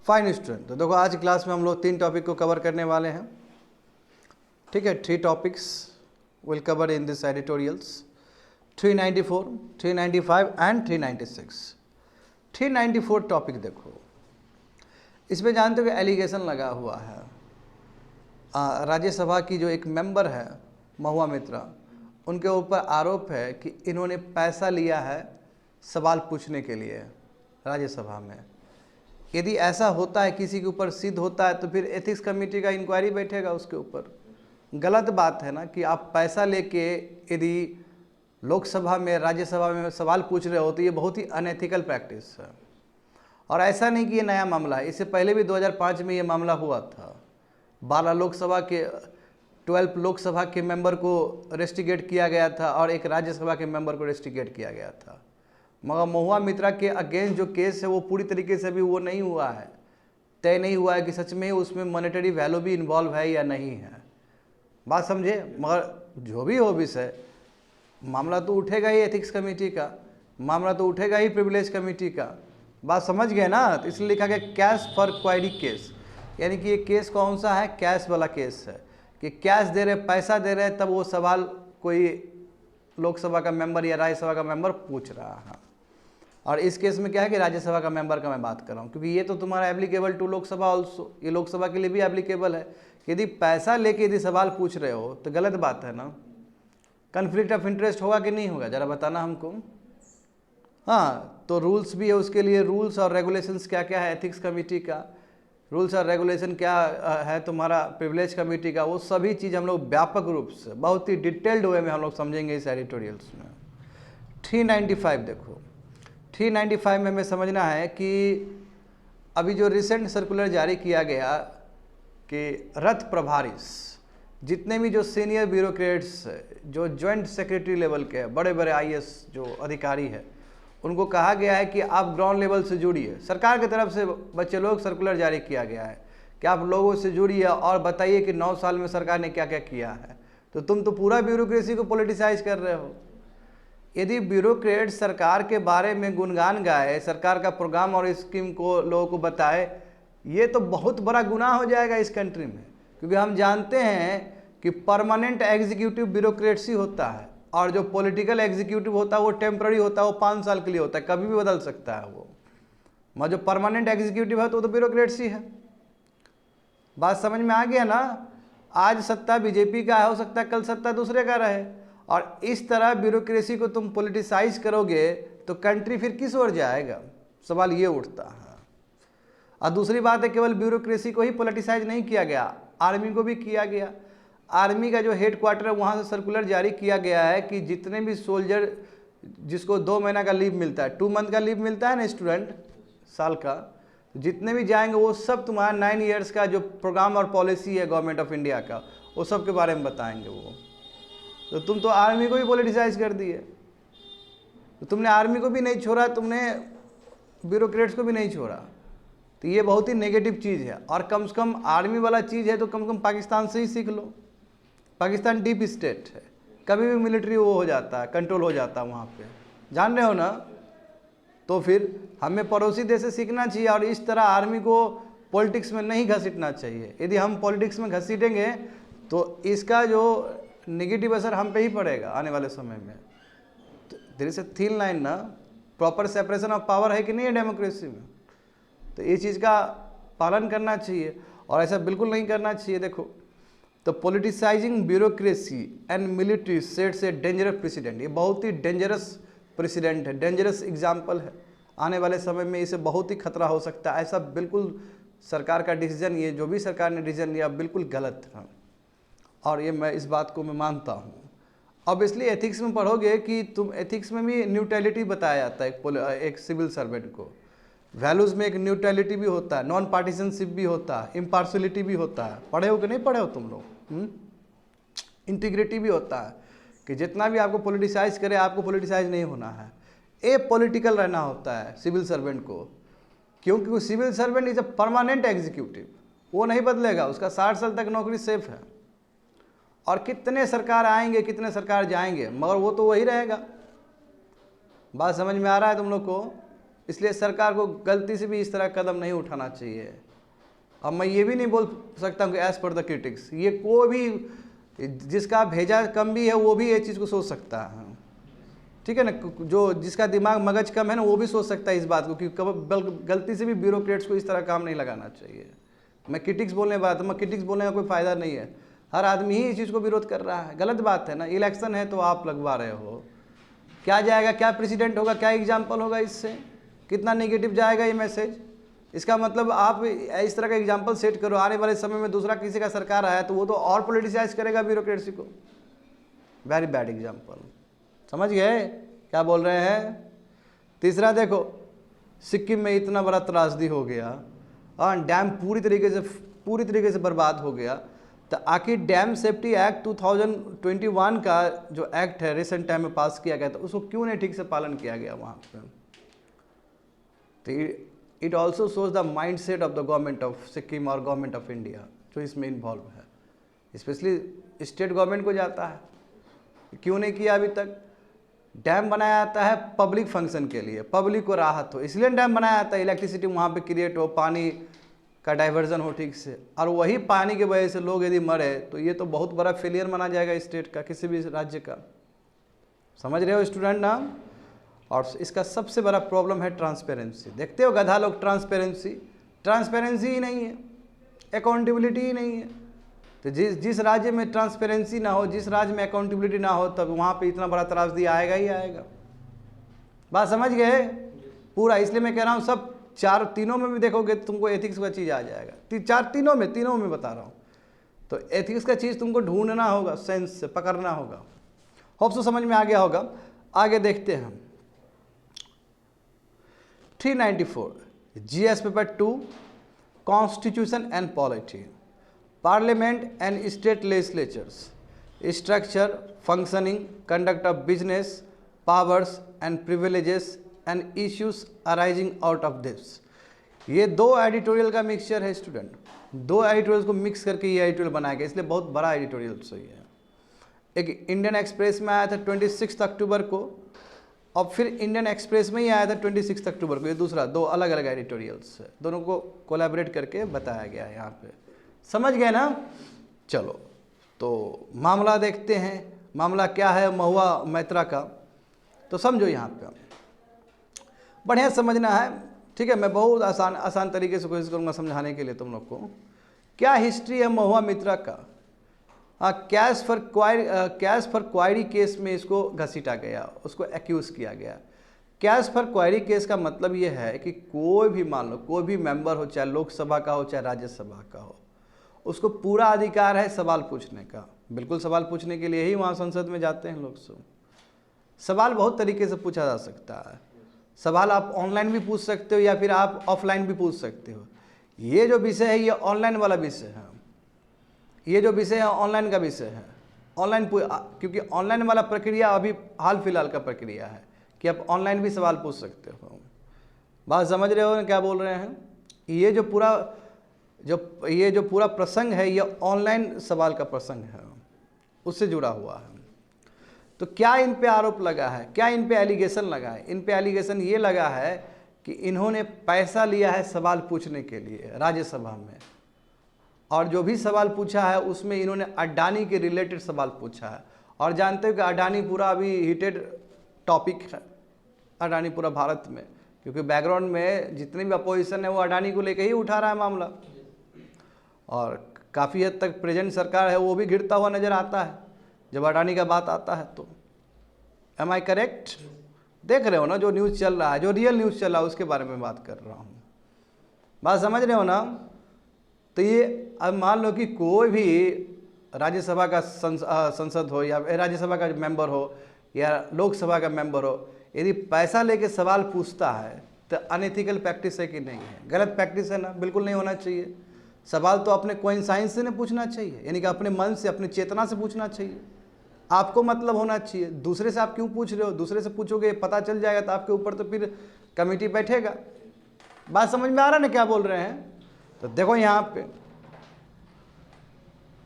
Fine student, तो देखो आज क्लास में हम लोग 3 टॉपिक को कवर करने वाले हैं। ठीक है, 3 topics will cover in this editorials 394, 395 and 396। 394 topic देखो, इसमें जानते हो कि एलिगेशन लगा हुआ है। राज्यसभा की जो एक मेंबर है महुआ मित्रा, उनके ऊपर आरोप है कि इन्होंने पैसा लिया है सवाल पूछने के लिए राज्यसभा में। यदि ऐसा होता है, किसी के ऊपर सिद्ध होता है, तो फिर एथिक्स कमेटी का इंक्वायरी बैठेगा उसके ऊपर। गलत बात है ना कि आप पैसा लेके यदि लोकसभा में राज्यसभा में सवाल पूछ रहे हो तो ये बहुत ही अनएथिकल प्रैक्टिस है। और ऐसा नहीं कि ये नया मामला है, इससे पहले भी 2005 में ये मामला हुआ था। 12 लोकसभा के मेंबर को रेस्टिगेट किया गया था और एक राज्यसभा के मेंबर को रेस्टिगेट किया गया था। मगर महुआ मित्रा के अगेंस्ट जो केस है वो पूरी तरीके से अभी वो नहीं हुआ है, तय नहीं हुआ है कि सच में उसमें मॉनेटरी वैल्यू भी इन्वॉल्व है या नहीं है। बात समझे? मगर जो भी हो विषय, मामला तो उठेगा ही एथिक्स कमेटी का, मामला तो उठेगा ही प्रिविलेज कमेटी का। बात समझ गए ना? तो इसलिए लिखा गया कैश फॉर क्वायरी केस, यानी कि ये केस कौन सा है? कैश वाला केस है कि कैश दे रहे, पैसा दे रहे, तब वो सवाल कोई लोकसभा का मेंबर या राज्यसभा का मेंबर पूछ रहा है। और इस केस में क्या है कि राज्यसभा का मेंबर का मैं बात कर रहा हूँ, क्योंकि ये तो तुम्हारा एप्लीकेबल टू लोकसभा ऑल्सो, ये लोकसभा के लिए भी एप्लीकेबल है। यदि पैसा लेके यदि सवाल पूछ रहे हो तो गलत बात है ना। कन्फ्लिक्ट ऑफ इंटरेस्ट होगा कि नहीं होगा, जरा बताना हमको। हाँ, तो रूल्स भी है उसके लिए, रूल्स और रेगुलेशंस क्या क्या है एथिक्स कमेटी का, रूल्स और रेगुलेशन क्या है तुम्हारा प्रिविलेज कमेटी का, वो सभी चीज़ हम लोग व्यापक रूप से बहुत ही डिटेल्ड वे में हम लोग समझेंगे इस एडिटोरियल्स में। 395 देखो, 395 में हमें समझना है कि अभी जो रिसेंट सर्कुलर जारी किया गया कि रथ प्रभारी, जितने भी जो सीनियर ब्यूरोक्रेट्स, जो जॉइंट सेक्रेटरी लेवल के बड़े बड़े आईएएस जो अधिकारी है, उनको कहा गया है कि आप ग्राउंड लेवल से जुड़िए। सरकार की तरफ से बच्चे लोग सर्कुलर जारी किया गया है कि आप लोगों से जुड़िए और बताइए कि 9 साल में सरकार ने क्या क्या किया है। तो तुम तो पूरा ब्यूरोक्रेसी को पॉलिटिसाइज कर रहे हो। यदि ब्यूरोक्रेट सरकार के बारे में गुणगान गाए, सरकार का प्रोग्राम और स्कीम को लोगों को बताए, ये तो बहुत बड़ा गुनाह हो जाएगा इस कंट्री में। क्योंकि हम जानते हैं कि परमानेंट एग्जीक्यूटिव ब्यूरोक्रेसी होता है और जो पॉलिटिकल एग्जीक्यूटिव होता है वो टेम्पररी होता है, वो 5 साल के लिए होता है, कभी भी बदल सकता है वो। मगर जो परमानेंट एग्जीक्यूटिव है तो ब्यूरोक्रेसी है। बात समझ में आ गया ना? आज सत्ता बीजेपी का हो सकता है कल सत्ता दूसरे का रहे, और इस तरह ब्यूरोक्रेसी को तुम पॉलिटिसाइज करोगे तो कंट्री फिर किस ओर जाएगा? सवाल ये उठता है। और दूसरी बात है, केवल ब्यूरोक्रेसी को ही पॉलिटिसाइज नहीं किया गया, आर्मी को भी किया गया। आर्मी का जो हेड क्वार्टर है वहाँ से सर्कुलर जारी किया गया है कि जितने भी सोल्जर जिसको 2 महीना का लीव मिलता है, 2 मंथ का लीव मिलता है ना स्टूडेंट, साल का, जितने भी जाएंगे वो सब तुम्हारा 9 ईयर्स का जो प्रोग्राम और पॉलिसी है गवर्नमेंट ऑफ इंडिया का, वो सब के बारे में बताएंगे वो। तो तुम तो आर्मी को भी पॉलिटिसाइज कर दिए। तो तुमने आर्मी को भी नहीं छोड़ा, तुमने ब्यूरोक्रेट्स को भी नहीं छोड़ा। तो ये बहुत ही नेगेटिव चीज़ है। और कम से कम आर्मी वाला चीज़ है तो कम से कम पाकिस्तान से ही सीख लो। पाकिस्तान डीप स्टेट है, कभी भी मिलिट्री वो हो जाता है, कंट्रोल हो जाता है वहाँ पे, जान रहे हो ना। तो फिर हमें पड़ोसी देश से सीखना चाहिए और इस तरह आर्मी को पॉलिटिक्स में नहीं घसीटना चाहिए। यदि हम पॉलिटिक्स में घसीटेंगे तो इसका जो नेगेटिव असर हम पे ही पड़ेगा आने वाले समय में। तो there is a thin line ना, प्रॉपर सेपरेशन ऑफ पावर है कि नहीं है डेमोक्रेसी में। तो ये चीज़ का पालन करना चाहिए और ऐसा बिल्कुल नहीं करना चाहिए। देखो, तो politicising bureaucracy and military sets a dangerous president, ये बहुत ही डेंजरस प्रेसिडेंट है, डेंजरस एग्जाम्पल है। आने वाले समय में इसे बहुत ही खतरा हो सकता है। ऐसा बिल्कुल सरकार का डिसीजन, ये जो भी सरकार ने डिसीजन लिया बिल्कुल गलत था, और ये मैं इस बात को मैं मानता हूँ। अब इसलिए एथिक्स में पढ़ोगे कि तुम एथिक्स में भी न्यूट्रलिटी बताया जाता है एक सिविल सर्वेंट को। वैल्यूज़ में एक न्यूट्रलिटी भी होता है, नॉन पार्टिसनशिप भी होता है, इम्पार्शलिटी भी होता है। पढ़े हो कि नहीं पढ़े हो तुम लोग? इंटीग्रिटी भी होता है कि जितना भी आपको पॉलिटिसाइज करे, आपको पॉलिटिसाइज नहीं होना है, ए पॉलिटिकल रहना होता है सिविल सर्वेंट को। क्योंकि civil servant is a permanent executive, वो नहीं बदलेगा, उसका 60 साल तक नौकरी सेफ है। और कितने सरकार आएंगे, कितने सरकार जाएंगे, मगर वो तो वही रहेगा। बात समझ में आ रहा है तुम लोग को? इसलिए सरकार को गलती से भी इस तरह कदम नहीं उठाना चाहिए। अब मैं ये भी नहीं बोल सकता हूँ कि एज़ पर द क्रिटिक्स, ये कोई भी जिसका भेजा कम भी है वो भी ये चीज़ को सोच सकता है, ठीक है ना। जो जिसका दिमाग मगज कम है ना वो भी सोच सकता है इस बात को कि गलती से भी ब्यूरोक्रेट्स को इस तरह काम नहीं लगाना चाहिए। मैं क्रिटिक्स बोलने बात, मैं क्रिटिक्स बोलने का कोई फ़ायदा नहीं है, हर आदमी ही इस चीज़ को विरोध कर रहा है, गलत बात है ना। इलेक्शन है तो आप लगवा रहे हो, क्या जाएगा, क्या प्रेसिडेंट होगा, क्या एग्जाम्पल होगा, इससे कितना नेगेटिव जाएगा ये मैसेज। इसका मतलब आप इस तरह का एग्जाम्पल सेट करो, आने वाले समय में दूसरा किसी का सरकार आया तो वो तो और पॉलिटिसाइज करेगा ब्यूरोक्रेसी को। वेरी बैड एग्जाम्पल, समझ गए क्या बोल रहे हैं। तीसरा देखो, सिक्किम में इतना बड़ा त्रासदी हो गया और डैम पूरी तरीके से बर्बाद हो गया, तो आखिर डैम सेफ्टी एक्ट 2021 का जो एक्ट है रिसेंट टाइम में पास किया गया था, उसको क्यों नहीं ठीक से पालन किया गया वहाँ पे। तो it also shows the mind set of the government of Sikkim और गवर्नमेंट ऑफ इंडिया जो इसमें इन्वॉल्व है, स्पेशली स्टेट गवर्नमेंट को जाता है, क्यों नहीं किया अभी तक। डैम बनाया जाता है पब्लिक फंक्शन के लिए, पब्लिक को राहत हो, इसलिए डैम बनाया जाता है, इलेक्ट्रिसिटी वहाँ पे क्रिएट हो, पानी का डाइवर्जन हो ठीक से, और वही पानी की वजह से लोग यदि मरे तो ये तो बहुत बड़ा फेलियर माना जाएगा स्टेट का, किसी भी राज्य का। समझ रहे हो स्टूडेंट ना। और इसका सबसे बड़ा प्रॉब्लम है ट्रांसपेरेंसी। देखते हो गधा लोग, ट्रांसपेरेंसी ही नहीं है, अकाउंटेबिलिटी ही नहीं है। तो जिस राज्य में ट्रांसपेरेंसी ना हो, जिस राज्य में अकाउंटेबिलिटी ना हो, तब वहाँ पे इतना बड़ा त्रासदी आएगा ही आएगा। बात समझ गए पूरा। इसलिए मैं कह रहा हूँ सब तीनों में भी देखोगे तुमको एथिक्स का चीज़ आ जाएगा, तीनों में बता रहा हूँ। तो एथिक्स का चीज़ तुमको ढूंढना होगा, सेंस से पकड़ना होगा। होप सो समझ में आ गया होगा। आगे देखते हैं हम 394 GS paper 2 constitution and polity, parliament and state legislatures, structure, functioning, conduct of business, powers and privileges and issues arising out of this. ये 2 एडिटोरियल का मिक्सचर है स्टूडेंट, 2 एडिटोरियल को मिक्स करके ये एडिटोरियल बनाया गया, इसलिए बहुत बड़ा एडिटोरियल सही है। एक इंडियन एक्सप्रेस में आया था 26 अक्टूबर को, और फिर इंडियन एक्सप्रेस में ही आया था 26 अक्टूबर को। ये दूसरा 2 अलग अलग एडिटोरियल्स है, दोनों को कोलैबोरेट करके बताया गया है यहाँ पे। समझ गए ना। चलो तो मामला देखते हैं, मामला क्या है महुआ मैत्रा का, तो समझो यहाँ पे बढ़िया समझना है, ठीक है। मैं बहुत आसान तरीके से कोशिश करूँगा समझाने के लिए तुम लोग को। क्या हिस्ट्री है महुआ मित्रा का। हाँ, कैश फॉर क्वायरी केस में इसको घसीटा गया, उसको एक्यूज़ किया गया। कैश फॉर क्वायरी केस का मतलब ये है कि कोई भी मान लो कोई भी मेंबर हो, चाहे लोकसभा का हो चाहे राज्यसभा का हो, उसको पूरा अधिकार है सवाल पूछने का। बिल्कुल सवाल पूछने के लिए ही वहाँ संसद में जाते हैं लोग। सवाल बहुत तरीके से पूछा जा सकता है। सवाल आप ऑनलाइन भी पूछ सकते हो या फिर आप ऑफलाइन भी पूछ सकते हो। ये जो विषय है ये ऑनलाइन वाला विषय है, ये जो विषय है ऑनलाइन का विषय है। ऑनलाइन क्योंकि ऑनलाइन वाला प्रक्रिया अभी हाल फिलहाल का प्रक्रिया है कि आप ऑनलाइन भी सवाल पूछ सकते हो। बात समझ रहे हो ना क्या बोल रहे हैं। ये जो पूरा प्रसंग है ये ऑनलाइन सवाल का प्रसंग है, उससे जुड़ा हुआ है। तो क्या इन पे आरोप लगा है, क्या इन पे एलिगेशन लगा है। इन पे एलिगेशन ये लगा है कि इन्होंने पैसा लिया है सवाल पूछने के लिए राज्यसभा में, और जो भी सवाल पूछा है उसमें इन्होंने अडानी के रिलेटेड सवाल पूछा है। और जानते हो कि अडानी पूरा अभी हीटेड टॉपिक है, अडानी पूरा भारत में, क्योंकि बैकग्राउंड में जितनी भी अपोजिशन है वो अडानी को लेकर ही उठा रहा है मामला, और काफ़ी हद तक प्रेजेंट सरकार है वो भी गिरता हुआ नज़र आता है जब अडानी का बात आता है। तो एम आई करेक्ट। देख रहे हो ना जो न्यूज़ चल रहा है, जो रियल न्यूज़ चल रहा है उसके बारे में बात कर रहा हूँ। बात समझ रहे हो ना। तो ये अब मान लो कि कोई भी राज्यसभा का संसद हो या राज्यसभा का मेंबर हो या लोकसभा का मेंबर हो, यदि पैसा लेके सवाल पूछता है तो अनएथिकल प्रैक्टिस है कि नहीं है, गलत प्रैक्टिस है ना, बिल्कुल नहीं होना चाहिए। सवाल तो अपने कोइंसाइंस से नहीं पूछना चाहिए, यानी कि अपने मन से अपनी चेतना से पूछना चाहिए। आपको मतलब होना चाहिए, दूसरे से आप क्यों पूछ रहे हो। दूसरे से पूछोगे पता चल जाएगा तो आपके ऊपर तो फिर कमेटी बैठेगा। बात समझ में आ रहा है ना क्या बोल रहे हैं। तो देखो यहाँ पे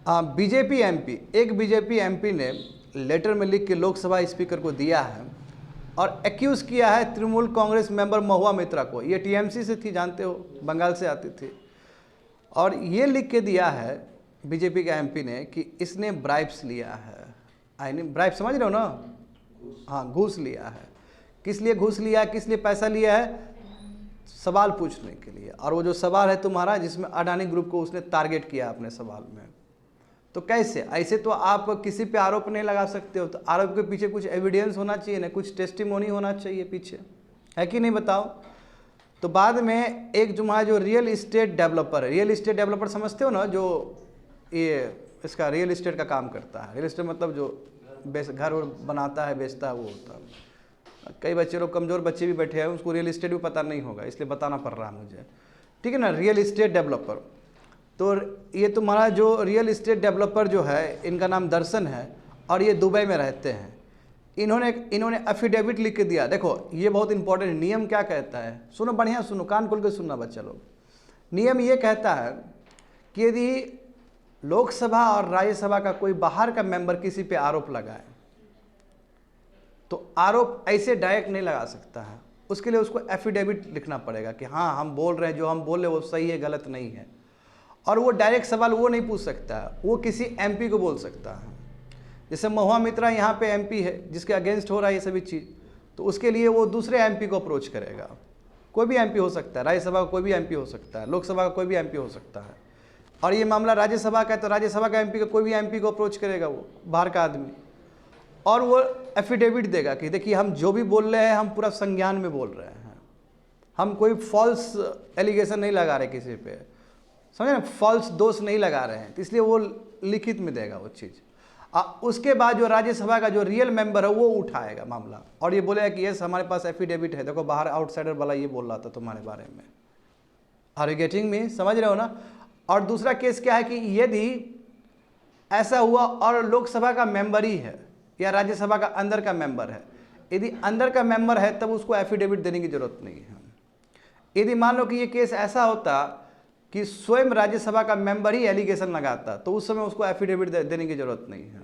एक बीजेपी एमपी ने लेटर में लिख के लोकसभा स्पीकर को दिया है और एक्यूज़ किया है तृणमूल कांग्रेस मेंबर महुआ मित्रा को। ये टीएमसी से थी, जानते हो, बंगाल से आती थी। और ये लिख के दिया है बीजेपी के एमपी ने कि इसने ब्राइब्स लिया है। आई मीन ब्राइब समझ रहे हो ना? हाँ, घूस लिया है। किस लिए घूस लिया है, किस लिए पैसा लिया है? सवाल पूछने के लिए। और वो जो सवाल है तुम्हारा, जिसमें अडानी ग्रुप को उसने टारगेट किया अपने सवाल में, तो कैसे? ऐसे तो आप किसी पे आरोप नहीं लगा सकते हो। तो आरोप के पीछे कुछ एविडेंस होना चाहिए ना, कुछ टेस्टिमोनी होना चाहिए पीछे, है कि नहीं बताओ? तो बाद में एक जो रियल इस्टेट डेवलपर है, रियल इस्टेट डेवलपर समझते हो ना, जो ये इसका रियल इस्टेट का काम करता है। रियल इस्टेट मतलब जो घर बनाता है, बेचता है, वो होता है। कई बच्चे लोग, कमज़ोर बच्चे भी बैठे हैं, उसको रियल इस्टेट भी पता नहीं होगा, इसलिए बताना पड़ रहा है मुझे, ठीक है ना? Real estate developer. तो ये तुम्हारा जो रियल इस्टेट डेवलपर जो है, इनका नाम दर्शन है और ये दुबई में रहते हैं। इन्होंने एफिडेविट लिख के दिया। देखो ये बहुत इंपॉर्टेंट नियम क्या कहता है, सुनो, बढ़िया सुनो, कान खोल के सुनना बच्चा लोग। नियम ये कहता है कि यदि लोकसभा और राज्यसभा का कोई बाहर का मेंबर किसी पे आरोप लगाए, तो आरोप ऐसे डायरेक्ट नहीं लगा सकता है। उसके लिए उसको एफिडेविट लिखना पड़ेगा कि हाँ, हम बोल रहे हैं, जो हम बोल रहे हैं वो सही है, गलत नहीं है। और वो डायरेक्ट सवाल वो नहीं पूछ सकता है, वो किसी एमपी को बोल सकता है। जैसे महुआ मित्रा यहाँ पे एमपी है, जिसके अगेंस्ट हो रहा है ये सभी चीज़, तो उसके लिए वो दूसरे एमपी को अप्रोच करेगा। कोई भी एमपी हो सकता है, राज्यसभा का कोई भी एमपी हो सकता है, लोकसभा का कोई भी एमपी हो सकता है। और ये मामला राज्यसभा का है, तो राज्यसभा का एमपी का कोई भी एमपी को अप्रोच करेगा, वो बाहर का आदमी, और वो एफिडेविट देगा कि देखिए हम जो भी बोल रहे हैं, हम पूरा संज्ञान में बोल रहे हैं, हम कोई फॉल्स एलिगेशन नहीं लगा रहे किसी पे, समझे ना, फॉल्स दोष नहीं लगा रहे हैं। तो इसलिए वो लिखित में देगा वो चीज़। उसके बाद जो राज्यसभा का जो रियल मेंबर है वो उठाएगा मामला और ये बोलेगा कि यस हमारे पास एफिडेविट है, देखो बाहर आउटसाइडर वाला ये बोल रहा था तुम्हारे बारे में। Are you getting me? समझ रहे हो ना? और दूसरा केस क्या है कि यदि ऐसा हुआ और लोकसभा का मेंबर ही है या राज्यसभा का अंदर का मेंबर है, यदि अंदर का मेंबर है तब उसको एफिडेविट देने की जरूरत नहीं है। यदि मान लो कि ये केस ऐसा होता कि स्वयं राज्यसभा का मेंबर ही एलिगेशन लगाता, तो उस समय उसको एफिडेविट देने की जरूरत नहीं है।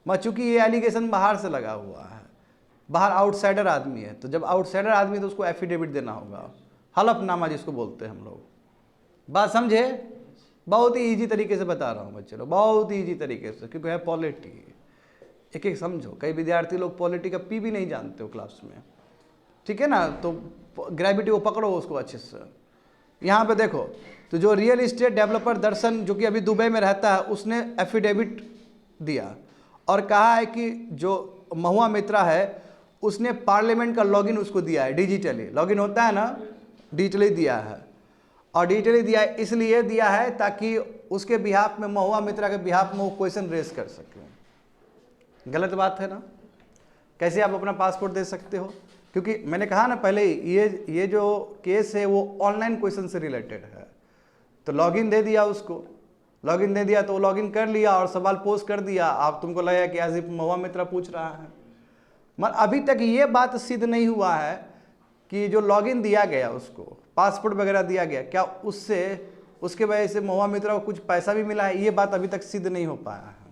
मगर चूंकि ये एलिगेशन बाहर से लगा हुआ है, बाहर आउटसाइडर आदमी है, तो जब आउटसाइडर आदमी है तो उसको एफिडेविट देना होगा, हलफनामा जिसको बोलते हैं हम लोग। बात समझे? बहुत ही ईजी तरीके से बता रहा हूँ बच्चे लोग, बहुत ही ईजी तरीके से, क्योंकि है पॉलिटी। एक एक समझो, कई विद्यार्थी लोग पॉलिटी का पी भी नहीं जानते हो क्लास में, ठीक है ना? तो ग्रेविटी को पकड़ो उसको अच्छे से। यहाँ पे देखो, तो जो रियल इस्टेट डेवलपर दर्शन जो कि अभी दुबई में रहता है, उसने एफिडेविट दिया और कहा है कि जो महुआ मित्रा है उसने पार्लियामेंट का लॉगिन उसको दिया है, डिजिटली लॉगिन होता है ना, डिजिटली दिया है। और डिजिटली दिया है इसलिए दिया है ताकि उसके बिहाफ में, महुआ मित्रा के बिहाफ में वो क्वेश्चन रेस कर सके। गलत बात है ना? कैसे आप अपना पासपोर्ट दे सकते हो? क्योंकि मैंने कहा ना पहले ही, ये जो केस है वो ऑनलाइन क्वेश्चन से रिलेटेड है। तो लॉगिन दे दिया उसको, लॉगिन दे दिया तो वो लॉगिन कर लिया और सवाल पोस्ट कर दिया। आप तुमको लगेगा कि एज इफ महुआ मित्रा पूछ रहा है, मगर अभी तक ये बात सिद्ध नहीं हुआ है कि जो लॉगिन दिया गया उसको, पासपोर्ट वगैरह दिया गया, क्या उससे उसके वजह से महुआ मित्रा को कुछ पैसा भी मिला है, ये बात अभी तक सिद्ध नहीं हो पाया है।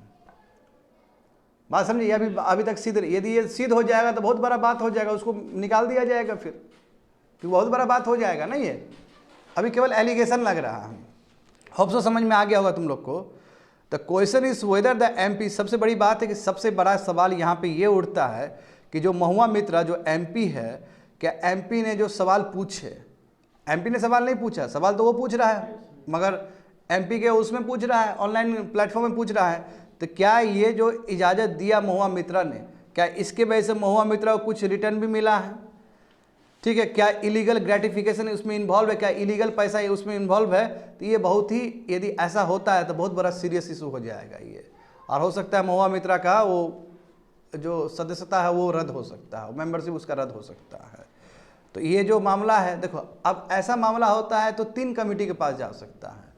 बात समझिए? अभी तक सिद्ध, यदि ये सिद्ध हो जाएगा तो बहुत बड़ा बात हो जाएगा, उसको निकाल दिया जाएगा फिर, क्योंकि बहुत बड़ा बात हो जाएगा ना। ये अभी केवल एलिगेशन लग रहा है। होप सो समझ में आ गया होगा तुम लोग को। The question is whether the MP, सबसे बड़ी बात है कि सबसे बड़ा सवाल यहाँ पे ये उठता है कि जो महुआ मित्रा जो एमपी है, क्या एमपी ने जो सवाल पूछे, एमपी ने सवाल नहीं पूछा, सवाल तो वो पूछ रहा है, मगर एमपी के उसमें पूछ रहा है, ऑनलाइन प्लेटफॉर्म में पूछ रहा है। तो क्या ये जो इजाज़त दिया महुआ मित्रा ने, क्या इसके वजह से महुआ मित्रा को कुछ रिटर्न भी मिला है? ठीक है, क्या इलीगल ग्रेटिफिकेशन उसमें इन्वॉल्व है, क्या इलीगल पैसा उसमें इन्वॉल्व है? तो ये बहुत ही, यदि ऐसा होता है तो बहुत बड़ा सीरियस इशू हो जाएगा ये, और हो सकता है महुआ मित्रा का वो जो सदस्यता है वो रद्द हो सकता है, मेंबरशिप उसका रद्द हो सकता है। तो ये जो मामला है, देखो अब ऐसा मामला होता है तो 3 कमेटी के पास जा सकता है।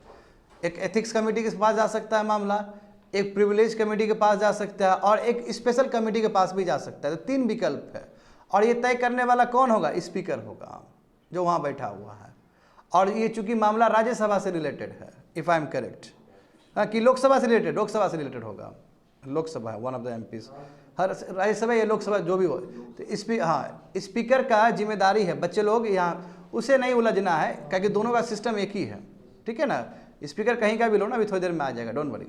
एक एथिक्स कमेटी के पास जा सकता है मामला, एक प्रिविलेज कमेटी के पास जा सकता है, और एक स्पेशल कमेटी के पास भी जा सकता है। तो 3 विकल्प है, और ये तय करने वाला कौन होगा? स्पीकर होगा जो वहाँ बैठा हुआ है। और ये चूंकि मामला राज्यसभा से रिलेटेड है, इफ़ आई एम करेक्ट, हाँ, कि लोकसभा से रिलेटेड, लोकसभा से रिलेटेड होगा, लोकसभा है, वन ऑफ द एमपीज। हर राज्यसभा या लोकसभा जो भी हो, तो स्पीकर का जिम्मेदारी है, बच्चे लोग यहाँ उसे नहीं उलझना है, क्योंकि दोनों का सिस्टम एक ही है, ठीक है ना। स्पीकर कहीं का भी लो ना, अभी थोड़ी देर में आ जाएगा, डोंट वरी।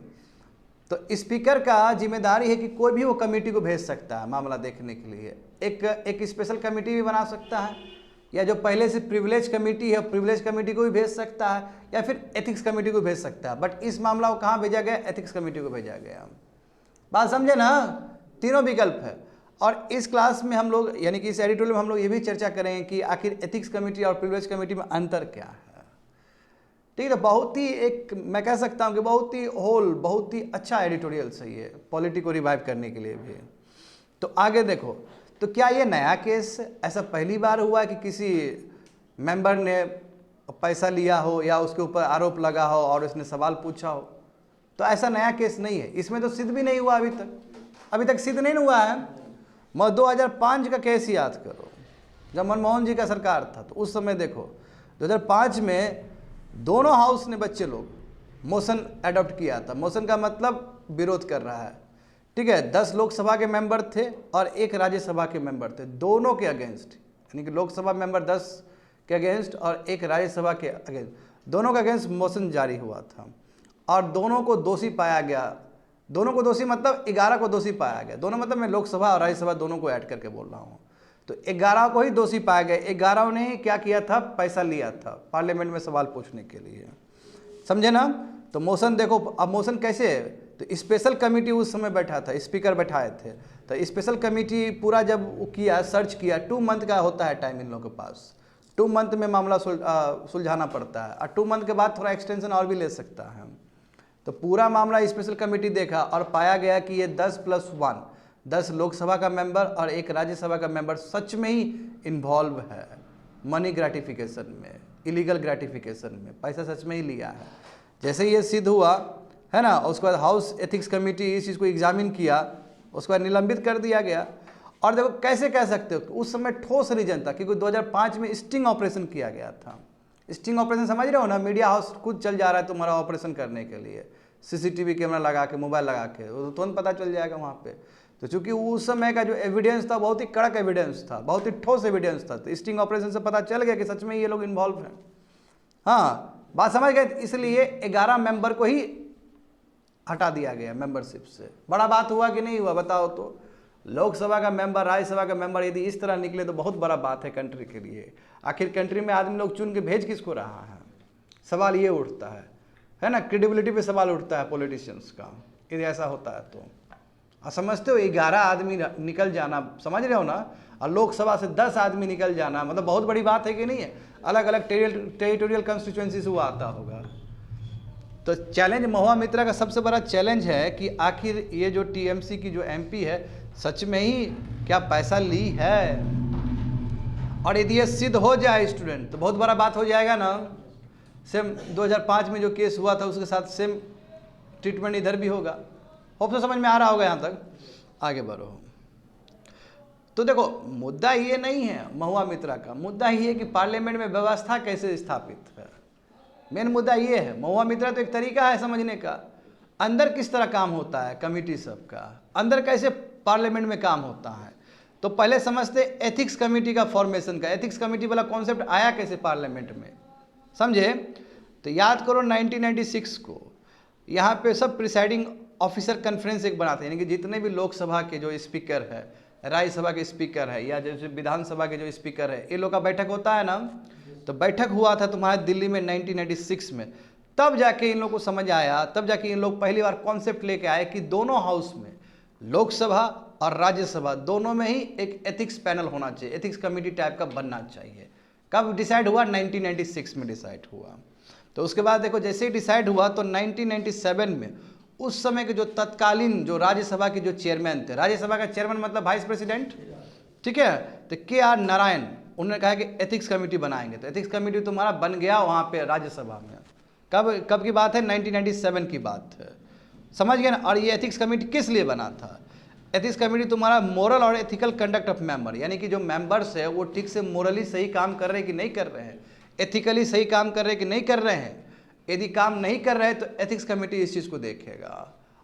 तो स्पीकर का जिम्मेदारी है कि कोई भी वो कमेटी को भेज सकता है मामला देखने के लिए, एक स्पेशल कमेटी भी बना सकता है, या जो पहले से प्रिविलेज कमेटी है प्रिविलेज कमेटी को भी भेज सकता है, या फिर एथिक्स कमेटी को भेज सकता है। बट इस मामला को कहाँ भेजा गया? एथिक्स कमेटी को भेजा गया। बात समझे ना, तीनों विकल्प है। और इस क्लास में हम लोग, यानी कि इस एडिटोरियल में हम लोग ये भी चर्चा करेंगे कि आखिर एथिक्स कमेटी और प्रिविलेज कमेटी में अंतर क्या है, ठीक है। तो बहुत ही एक, मैं कह सकता हूँ कि बहुत ही अच्छा एडिटोरियल सही है पॉलिटी को रिवाइव करने के लिए भी। तो आगे देखो, तो क्या ये नया केस, ऐसा पहली बार हुआ कि किसी मेंबर ने पैसा लिया हो या उसके ऊपर आरोप लगा हो और उसने सवाल पूछा हो? तो ऐसा नया केस नहीं है, इसमें तो सिद्ध भी नहीं हुआ अभी तक सिद्ध नहीं हुआ है। 2005 का केस याद करो, जब मनमोहन जी का सरकार था, तो उस समय देखो 2005 में दोनों हाउस ने बच्चे लोग मोशन अडॉप्ट किया था। मोशन का मतलब विरोध कर रहा है, ठीक है। 10 लोकसभा के मेंबर थे और 1 राज्यसभा के मेंबर थे, दोनों के अगेंस्ट, यानी कि लोकसभा मेंबर 10 के अगेंस्ट और 1 राज्यसभा के अगेंस्ट, दोनों के अगेंस्ट मोशन जारी हुआ था और दोनों को दोषी पाया गया। दोनों को दोषी मतलब 11 को दोषी पाया गया, दोनों मतलब मैं लोकसभा और राज्यसभा दोनों को ऐड करके बोल रहा हूँ। तो 11 को ही दोषी पाया गया। 11 ने क्या किया था? पैसा लिया था पार्लियामेंट में सवाल पूछने के लिए, समझे ना। तो मोशन देखो, अब मोशन कैसे है, तो स्पेशल कमेटी उस समय बैठा था, स्पीकर बैठाए थे। तो स्पेशल कमेटी पूरा जब किया, सर्च किया, 2 मंथ का होता है टाइम इन लोगों के पास, 2 मंथ में मामला सुलझाना पड़ता है, और 2 मंथ के बाद थोड़ा एक्सटेंशन और भी ले सकता है। तो पूरा मामला स्पेशल कमेटी देखा और पाया गया कि ये 10+1, 10 लोकसभा का मेंबर और 1 राज्यसभा का मेंबर सच में ही इन्वॉल्व है मनी ग्रेटिफिकेशन में, इलीगल ग्रेटिफिकेशन में, पैसा सच में ही लिया है। जैसे ये सिद्ध हुआ है ना, उसके बाद हाउस एथिक्स कमेटी इस चीज़ को एग्जामिन किया, उसके बाद निलंबित कर दिया गया। और देखो कैसे कह सकते हो, उस समय ठोस रीजन था, क्योंकि 2005 में स्टिंग ऑपरेशन किया गया था। स्टिंग ऑपरेशन समझ रहे हो ना, मीडिया हाउस खुद चल जा रहा है तुम्हारा ऑपरेशन करने के लिए, सीसीटीवी कैमरा लगा के, मोबाइल लगा के, तो तुरंत पता चल जाएगा वहाँ पे। तो चूंकि उस समय का जो एविडेंस था बहुत ही कड़क एविडेंस था, बहुत ही ठोस एविडेंस था, तो स्टिंग ऑपरेशन से पता चल गया कि सच में ये लोग इन्वॉल्व हैं। हाँ, बात समझ गए। इसलिए 11 मेंबर को ही हटा दिया गया मेंबरशिप से। बड़ा बात हुआ कि नहीं हुआ बताओ? तो लोकसभा का मेंबर, राज्यसभा का मेंबर यदि इस तरह निकले तो बहुत बड़ा बात है कंट्री के लिए। आखिर कंट्री में आदमी लोग चुन के भेज किसको रहा है? सवाल ये उठता है ना, क्रेडिबिलिटी पे सवाल उठता है पॉलिटिशियंस का, यदि ऐसा होता है तो। आप समझते हो, 11 आदमी निकल जाना, समझ रहे हो ना, और लोकसभा से 10 आदमी निकल जाना, मतलब बहुत बड़ी बात है कि नहीं है? अलग अलग टेरिटोरियल कंस्टिट्यूएंसी से वो आता होगा। तो चैलेंज महुआ मित्रा का सबसे बड़ा चैलेंज है कि आखिर ये जो टीएमसी की जो एमपी है सच में ही क्या पैसा ली है, और यदि ये सिद्ध हो जाए स्टूडेंट तो बहुत बड़ा बात हो जाएगा ना। सेम 2005 में जो केस हुआ था उसके साथ सेम ट्रीटमेंट इधर भी होगा। होप तो समझ में आ रहा होगा यहाँ तक, आगे बढ़ो। तो देखो मुद्दा ये नहीं है महुआ मित्रा का, मुद्दा ये है कि पार्लियामेंट में व्यवस्था कैसे स्थापित है। मेन मुद्दा ये है। महुआ मित्रा तो एक तरीका है समझने का, अंदर किस तरह काम होता है कमिटी सब का, अंदर कैसे पार्लियामेंट में काम होता है। तो पहले समझते एथिक्स कमेटी का फॉर्मेशन का, एथिक्स कमेटी वाला कॉन्सेप्ट आया कैसे पार्लियामेंट में, समझे? तो याद करो 1996 को यहाँ पे सब प्रिसाइडिंग ऑफिसर कॉन्फ्रेंस एक बनाते हैं, यानी कि जितने भी लोकसभा के जो स्पीकर है, राज्यसभा के स्पीकर है, या जैसे विधानसभा के जो स्पीकर है, ये लोग का बैठक होता है ना। तो बैठक हुआ था तुम्हारे दिल्ली में 1996 में, तब जाके इन लोग को समझ आया, तब जाके इन लोग पहली बार कॉन्सेप्ट लेके आए कि दोनों हाउस में, लोकसभा और राज्यसभा दोनों में ही एक एथिक्स पैनल होना चाहिए, एथिक्स कमेटी टाइप का बनना चाहिए। कब डिसाइड हुआ? 1996 में डिसाइड हुआ। तो उसके बाद देखो जैसे ही डिसाइड हुआ तो 1997 में उस समय के जो तत्कालीन जो राज्यसभा के जो चेयरमैन थे, राज्यसभा का चेयरमैन मतलब वाइस प्रेसिडेंट, ठीक है, तो KR नारायण, उन्होंने कहा कि एथिक्स कमेटी बनाएंगे। तो एथिक्स कमेटी तुम्हारा बन गया वहाँ पे राज्यसभा में। कब की बात है? 1997 की बात है, समझ गए ना। और ये एथिक्स कमेटी किस लिए बना था? एथिक्स कमेटी तुम्हारा मोरल और एथिकल कंडक्ट ऑफ मेंबर, यानी कि जो मेंबर्स है वो ठीक से मोरली सही काम कर रहे हैं कि नहीं कर रहे हैं, एथिकली सही काम कर रहे हैं कि नहीं कर रहे हैं। यदि काम नहीं कर रहे हैं तो एथिक्स कमेटी इस चीज़ को देखेगा।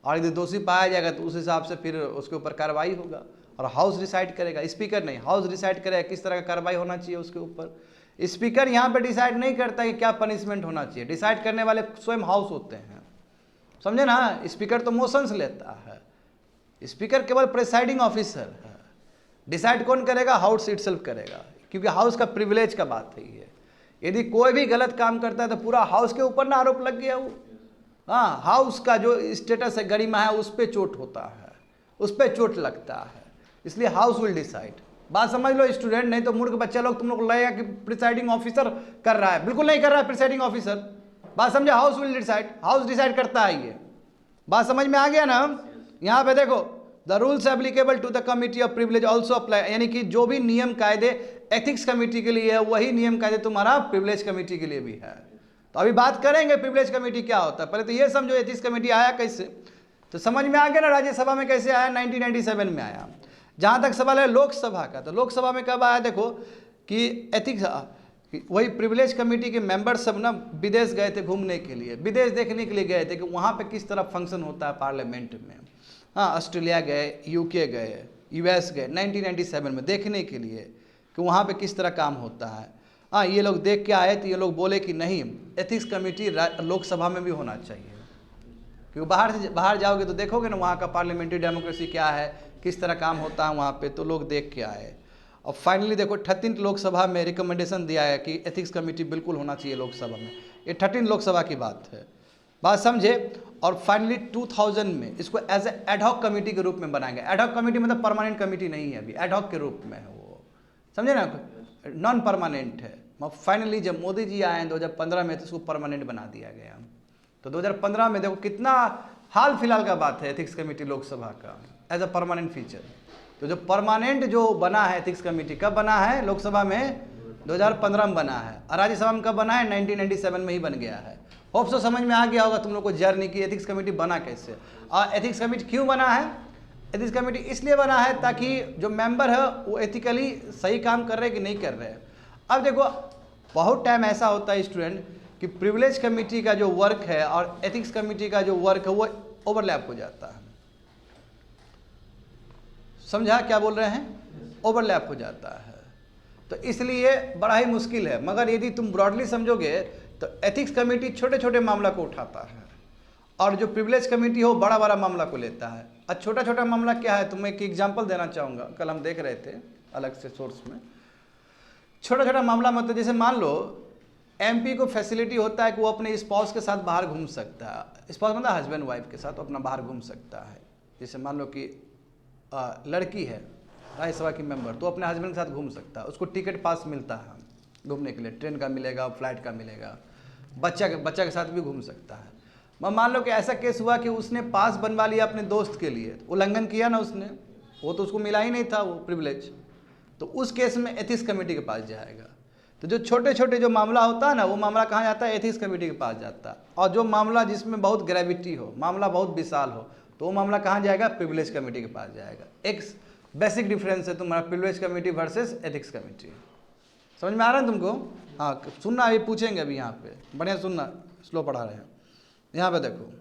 और यदि दोषी पाया जाएगा तो उस हिसाब से फिर उसके ऊपर कार्रवाई होगा, और हाउस डिसाइड करेगा, स्पीकर नहीं, हाउस डिसाइड करेगा किस तरह का कार्रवाई होना चाहिए उसके ऊपर। स्पीकर यहाँ पे डिसाइड नहीं करता कि क्या पनिशमेंट होना चाहिए, डिसाइड करने वाले स्वयं हाउस होते हैं, समझे ना। स्पीकर तो मोशंस लेता है, स्पीकर केवल प्रिसाइडिंग ऑफिसर है। डिसाइड कौन करेगा? हाउस इटसेल्फ करेगा, क्योंकि हाउस का प्रिविलेज का बात है ये। यदि कोई भी गलत काम करता है तो पूरा हाउस के ऊपर ना आरोप लग गया वो। हाँ, हाउस का जो स्टेटस है, गरिमा है, उस पर चोट होता है, उस पर चोट लगता है, इसलिए हाउस विल डिसाइड। बात समझ लो स्टूडेंट, नहीं तो मूर्ख बच्चा लोग तुम लोग लगेगा कि प्रिसाइडिंग ऑफिसर कर रहा है, बिल्कुल नहीं कर रहा है प्रिसाइडिंग ऑफिसर। बात समझे? House will decide, house decide करता है ये। बात समझ में आ गया ना? यहाँ पे देखो, the rules applicable to the committee of privilege also apply, यानी कि जो भी नियम कायदे एथिक्स कमेटी के लिए है वही नियम कायदे तुम्हारा प्रिविलेज कमेटी के लिए भी है। तो अभी बात करेंगे प्रिविलेज कमेटी क्या होता है। पहले तो ये समझो एथिक्स कमेटी आया कैसे, तो समझ में आ गया ना राज्यसभा में कैसे आया, 1997 में आया। जहाँ तक सवाल है लोकसभा का, तो लोकसभा में कब आया देखो कि एथिक्स, वही प्रिविलेज कमेटी के मेंबर सब ना विदेश गए थे घूमने के लिए, विदेश देखने के लिए गए थे कि वहाँ पे किस तरह फंक्शन होता है पार्लियामेंट में। हाँ, ऑस्ट्रेलिया गए, यूके गए, यूएस गए 1997 में देखने के लिए कि वहाँ पे किस तरह काम होता है। हाँ, ये लोग देख के आए तो ये लोग बोले कि नहीं, एथिक्स कमेटी लोकसभा में भी होना चाहिए, क्योंकि बाहर जाओगे तो देखोगे ना वहाँ का पार्लियामेंट्री डेमोक्रेसी क्या है, किस तरह काम होता है वहाँ पे, तो लोग देख के आए। और फाइनली देखो 13 लोकसभा में रिकमेंडेशन दिया है कि एथिक्स कमेटी बिल्कुल होना चाहिए लोकसभा में। ये 13 लोकसभा की बात है, बात समझे। और फाइनली 2000 में इसको एज ए एडहॉक कमेटी के रूप में बनाएंगे। एडहॉक कमेटी मतलब परमानेंट कमेटी नहीं है, अभी एडहॉक के रूप में है वो, समझे ना, नॉन परमानेंट है। फाइनली जब मोदी जी आए 2015 में तो उसको परमानेंट बना दिया गया। तो 2015 में देखो कितना हाल फिलहाल का बात है एथिक्स कमेटी लोकसभा का एज अ परमानेंट फीचर। तो जो परमानेंट जो बना है एथिक्स कमेटी कब बना है? लोकसभा में 2015 में बना है, और राज्यसभा में कब बना है? 1997 में ही बन गया है। होप सो समझ में आ गया होगा तुम लोग को जर्नी की एथिक्स कमेटी बना कैसे, और एथिक्स कमेटी क्यों बना है। एथिक्स कमेटी इसलिए बना है ताकि जो मेंबर है वो एथिकली सही काम कर रहे हैं कि नहीं कर रहे हैं। अब देखो बहुत टाइम ऐसा होता है स्टूडेंट कि प्रिविलेज कमेटी का जो वर्क है और एथिक्स कमेटी का जो वर्क है वो ओवरलैप हो जाता है। समझा क्या बोल रहे हैं? ओवरलैप हो जाता है, तो इसलिए बड़ा ही मुश्किल है। मगर यदि तुम ब्रॉडली समझोगे तो एथिक्स कमेटी छोटे छोटे मामला को उठाता है, और जो प्रिविलेज कमेटी हो बड़ा बड़ा मामला को लेता है। और छोटा छोटा मामला क्या है, तुम्हें एक एग्जांपल देना चाहूँगा, कल हम देख रहे थे अलग से सोर्स में। छोटा छोटा मामला मतलब जैसे मान लो एमपी को फैसिलिटी होता है कि वो अपने स्पाउस के साथ बाहर घूम सकता है। स्पाउस मतलब हस्बैंड वाइफ के साथ अपना बाहर घूम सकता है। जैसे मान लो कि लड़की है राज्यसभा की मेंबर, तो अपने हस्बैंड के साथ घूम सकता है, उसको टिकट पास मिलता है घूमने के लिए, ट्रेन का मिलेगा, फ्लाइट का मिलेगा, बच्चा के साथ भी घूम सकता है। मान लो कि ऐसा केस हुआ कि उसने पास बनवा लिया अपने दोस्त के लिए, उल्लंघन किया ना उसने, वो तो उसको मिला ही नहीं था वो प्रिविलेज, तो उस केस में एथिक्स कमेटी के पास जाएगा। तो जो छोटे छोटे जो मामला होता है ना, वो मामला कहाँ जाता है? एथिक्स कमेटी के पास जाता है। और जो मामला जिसमें बहुत ग्रेविटी हो, मामला बहुत विशाल हो, तो वो मामला कहाँ जाएगा? प्रिविलेज कमेटी के पास जाएगा। एक बेसिक डिफरेंस है तुम्हारा privilege committee versus ethics committee. समझ में आ रहा है तुमको? हाँ, सुनना, अभी पूछेंगे अभी यहाँ पे, बढ़िया सुनना, स्लो पढ़ा रहे हैं। यहाँ पे देखो,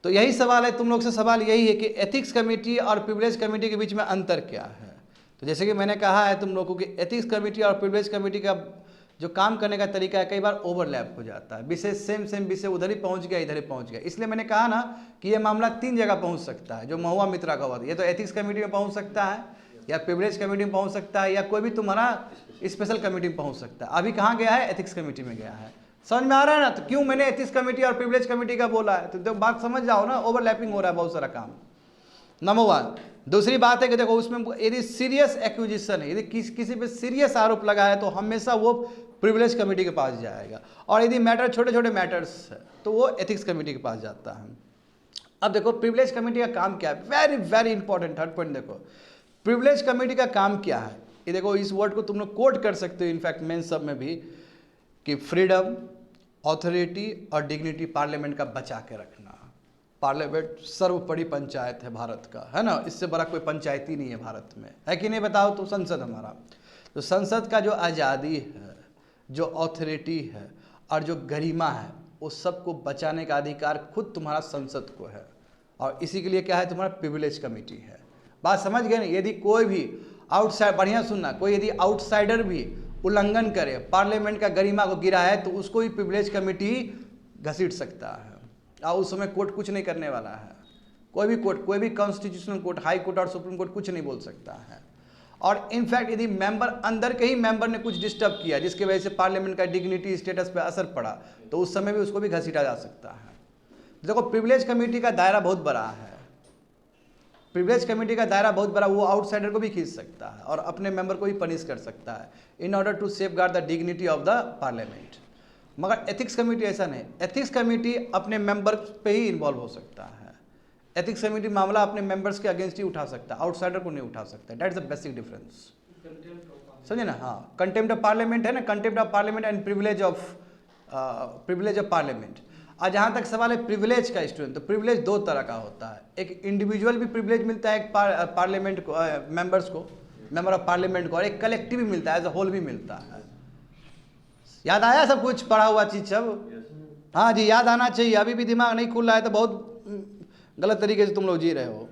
तो यही सवाल है तुम लोग से, सवाल यही है कि एथिक्स कमेटी और प्रिविलेज कमेटी के बीच में अंतर क्या है। तो जैसे कि मैंने कहा है तुम लोगों को कि एथिक्स कमेटी और प्रिविलेज कमेटी का जो काम करने का तरीका है कई बार ओवरलैप हो जाता है। विषय सेम विषय उधर ही पहुंच गया, इधर ही पहुंच गया। इसलिए मैंने कहा ना कि ये मामला 3 जगह पहुंच सकता है। जो महुआ मित्रा का हुआ, ये तो एथिक्स कमेटी में पहुंच सकता है, या प्रिविलेज कमेटी में पहुंच सकता है, या कोई भी तुम्हारा स्पेशल कमेटी में पहुंच सकता है। अभी कहाँ गया है? एथिक्स कमेटी में गया है। समझ में आ रहा है ना? तो क्यों मैंने एथिक्स कमेटी और प्रिविलेज कमेटी का बोला है, तो बात समझ जाओ ना, ओवरलैपिंग हो रहा है बहुत सारा काम, नंबर 1। दूसरी बात है कि देखो उसमें यदि सीरियस एक्विजिशन है, यदि किसी पे सीरियस आरोप लगा है तो हमेशा वो प्रिविलेज कमेटी के पास जाएगा, और यदि मैटर छोटे छोटे मैटर्स है तो वो एथिक्स कमेटी के पास जाता है। अब देखो प्रिविलेज कमेटी का काम क्या है, very very important, third point देखो प्रिविलेज कमेटी का काम क्या है। ये देखो इस वर्ड को तुम लोग कोट कर सकते हो इनफैक्ट मेन सब में भी, कि फ्रीडम, ऑथोरिटी और डिग्निटी पार्लियामेंट का बचा के रखना। पार्लियामेंट सर्वोपरि पंचायत है भारत का, है ना, इससे बड़ा कोई पंचायत ही नहीं है भारत में, है कि नहीं बताओ। तो संसद हमारा, तो संसद का जो आज़ादी है, जो ऑथोरिटी है और जो गरिमा है, वो सबको बचाने का अधिकार खुद तुम्हारा संसद को है। और इसी के लिए क्या है, तुम्हारा प्रिविलेज कमेटी है। बात समझ गए ना। यदि कोई भी आउटसाइड, बढ़िया सुनना, कोई यदि आउटसाइडर भी उल्लंघन करे, पार्लियामेंट का गरिमा को गिरा है, तो उसको भी प्रिविलेज कमेटी घसीट सकता है। और उस समय कोर्ट कुछ नहीं करने वाला है। कोई भी कोर्ट, कोई भी कॉन्स्टिट्यूशनल कोर्ट, हाई कोर्ट और सुप्रीम कोर्ट कुछ नहीं बोल सकता है। और इनफैक्ट यदि मेंबर, अंदर के ही मेंबर ने कुछ डिस्टर्ब किया जिसकी वजह से पार्लियामेंट का डिग्निटी स्टेटस पे असर पड़ा, तो उस समय भी उसको भी घसीटा जा सकता है। देखो, प्रिविलेज कमेटी का दायरा बहुत बड़ा है। प्रिविलेज कमेटी का दायरा बहुत बड़ा, वो आउटसाइडर को भी खींच सकता है और अपने मेंबर को भी पनिश कर सकता है in order to safeguard the dignity of the parliament. मगर एथिक्स कमेटी ऐसा नहीं। एथिक्स कमेटी अपने मेंबर पे ही इन्वॉल्व हो सकता है। एथिक्स कमेटी मामला अपने मेंबर्स के अगेंस्ट ही उठा सकता है, आउटसाइडर को नहीं उठा सकता। That is the basic difference, समझे ना। हाँ, कंटेम्प्ट ऑफ पार्लियामेंट है ना, contempt of parliament and privilege of parliament. और जहाँ तक सवाल है प्रिविलेज का स्टूडेंट, तो प्रिविलेज दो तरह का होता है। एक इंडिविजुअल भी प्रिविलेज मिलता है, एक पार्लियामेंट को, मेंबर्स को, मेंबर ऑफ पार्लियामेंट को, और एक कलेक्टिव भी मिलता है, एज अ होल भी मिलता है। याद आया सब कुछ पढ़ा हुआ चीज सब? हाँ जी, याद आना चाहिए। अभी भी दिमाग नहीं खुल रहा है तो बहुत गलत तरीके से तुम लोग जी रहे हो।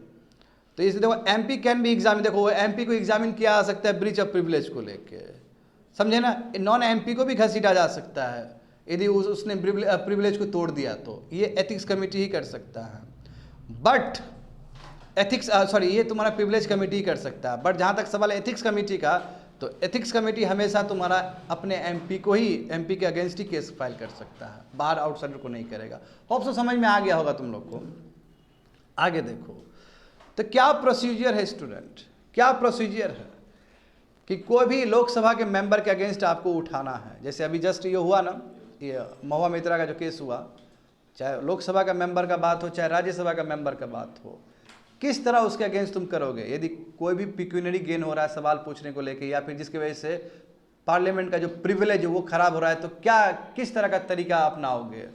तो इसलिए देखो, एमपी कैन भी एग्जामिन, देखो एमपी को एग्जामिन किया जा सकता है ब्रीच ऑफ प्रिविलेज को लेके, समझे ना। नॉन एमपी को भी घसीटा जा सकता है यदि उसने प्रिविलेज को तोड़ दिया, तो ये एथिक्स कमेटी ही कर सकता है। बट एथिक्स ये तुम्हारा प्रिविलेज कमेटी ही कर सकता है। बट जहाँ तक सवाल है एथिक्स कमेटी का, तो एथिक्स कमेटी हमेशा तुम्हारा अपने एमपी को ही, एमपी के अगेंस्ट ही केस फाइल कर सकता है, बाहर आउटसाइडर को नहीं करेगा। होप सो समझ में आ गया होगा तुम लोग को। आगे देखो, तो क्या प्रोसीजर है स्टूडेंट, क्या प्रोसीजर है कि कोई भी लोकसभा के मेंबर के अगेंस्ट आपको उठाना है। जैसे अभी जस्ट ये हुआ ना, ये महुआ मित्रा का जो केस हुआ, चाहे लोकसभा का मेंबर का बात हो, चाहे राज्यसभा का मेंबर का बात हो, किस तरह उसके अगेंस्ट तुम करोगे। यदि कोई भी पिक्यूनरी गेन हो रहा है सवाल पूछने को लेके, या फिर जिसकी वजह से पार्लियामेंट का जो प्रिविलेज है वो खराब हो रहा है, तो क्या, किस तरह का तरीका अपनाओगे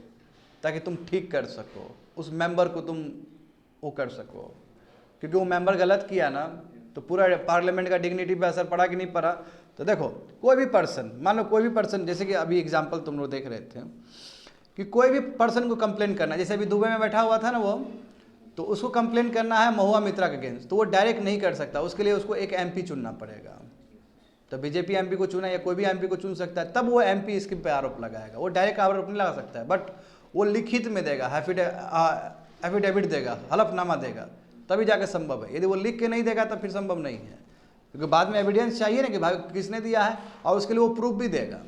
ताकि तुम ठीक कर सको, उस मेंबर को तुम वो कर सको। क्योंकि वो मेंबर गलत किया ना, तो पूरा पार्लियामेंट का डिग्निटी पे असर पड़ा कि नहीं पड़ा। तो देखो, कोई भी पर्सन, मान लो कोई भी पर्सन, जैसे कि अभी एग्जांपल तुम लोग देख रहे थे कि कोई भी पर्सन को कंप्लेन करना, जैसे अभी दुबई में बैठा हुआ था ना वो, तो उसको कंप्लेन करना है महुआ मित्रा के अगेंस्ट, तो वो डायरेक्ट नहीं कर सकता, उसके लिए उसको एक एमपी चुनना पड़ेगा। तो बीजेपी एमपी को चुना या कोई भी एमपी को चुन सकता है, तब वो एमपी इसके पे आरोप लगाएगा। वो डायरेक्ट आरोप नहीं लगा सकता है, बट वो लिखित में देगा, एफिडेविट देगा, हलफनामा देगा, तभी जाकर संभव है। यदि वो लिख के नहीं देगा तो फिर संभव नहीं है, क्योंकि बाद में एविडेंस चाहिए ना कि भाई किसने दिया है, और उसके लिए वो प्रूफ भी देगा।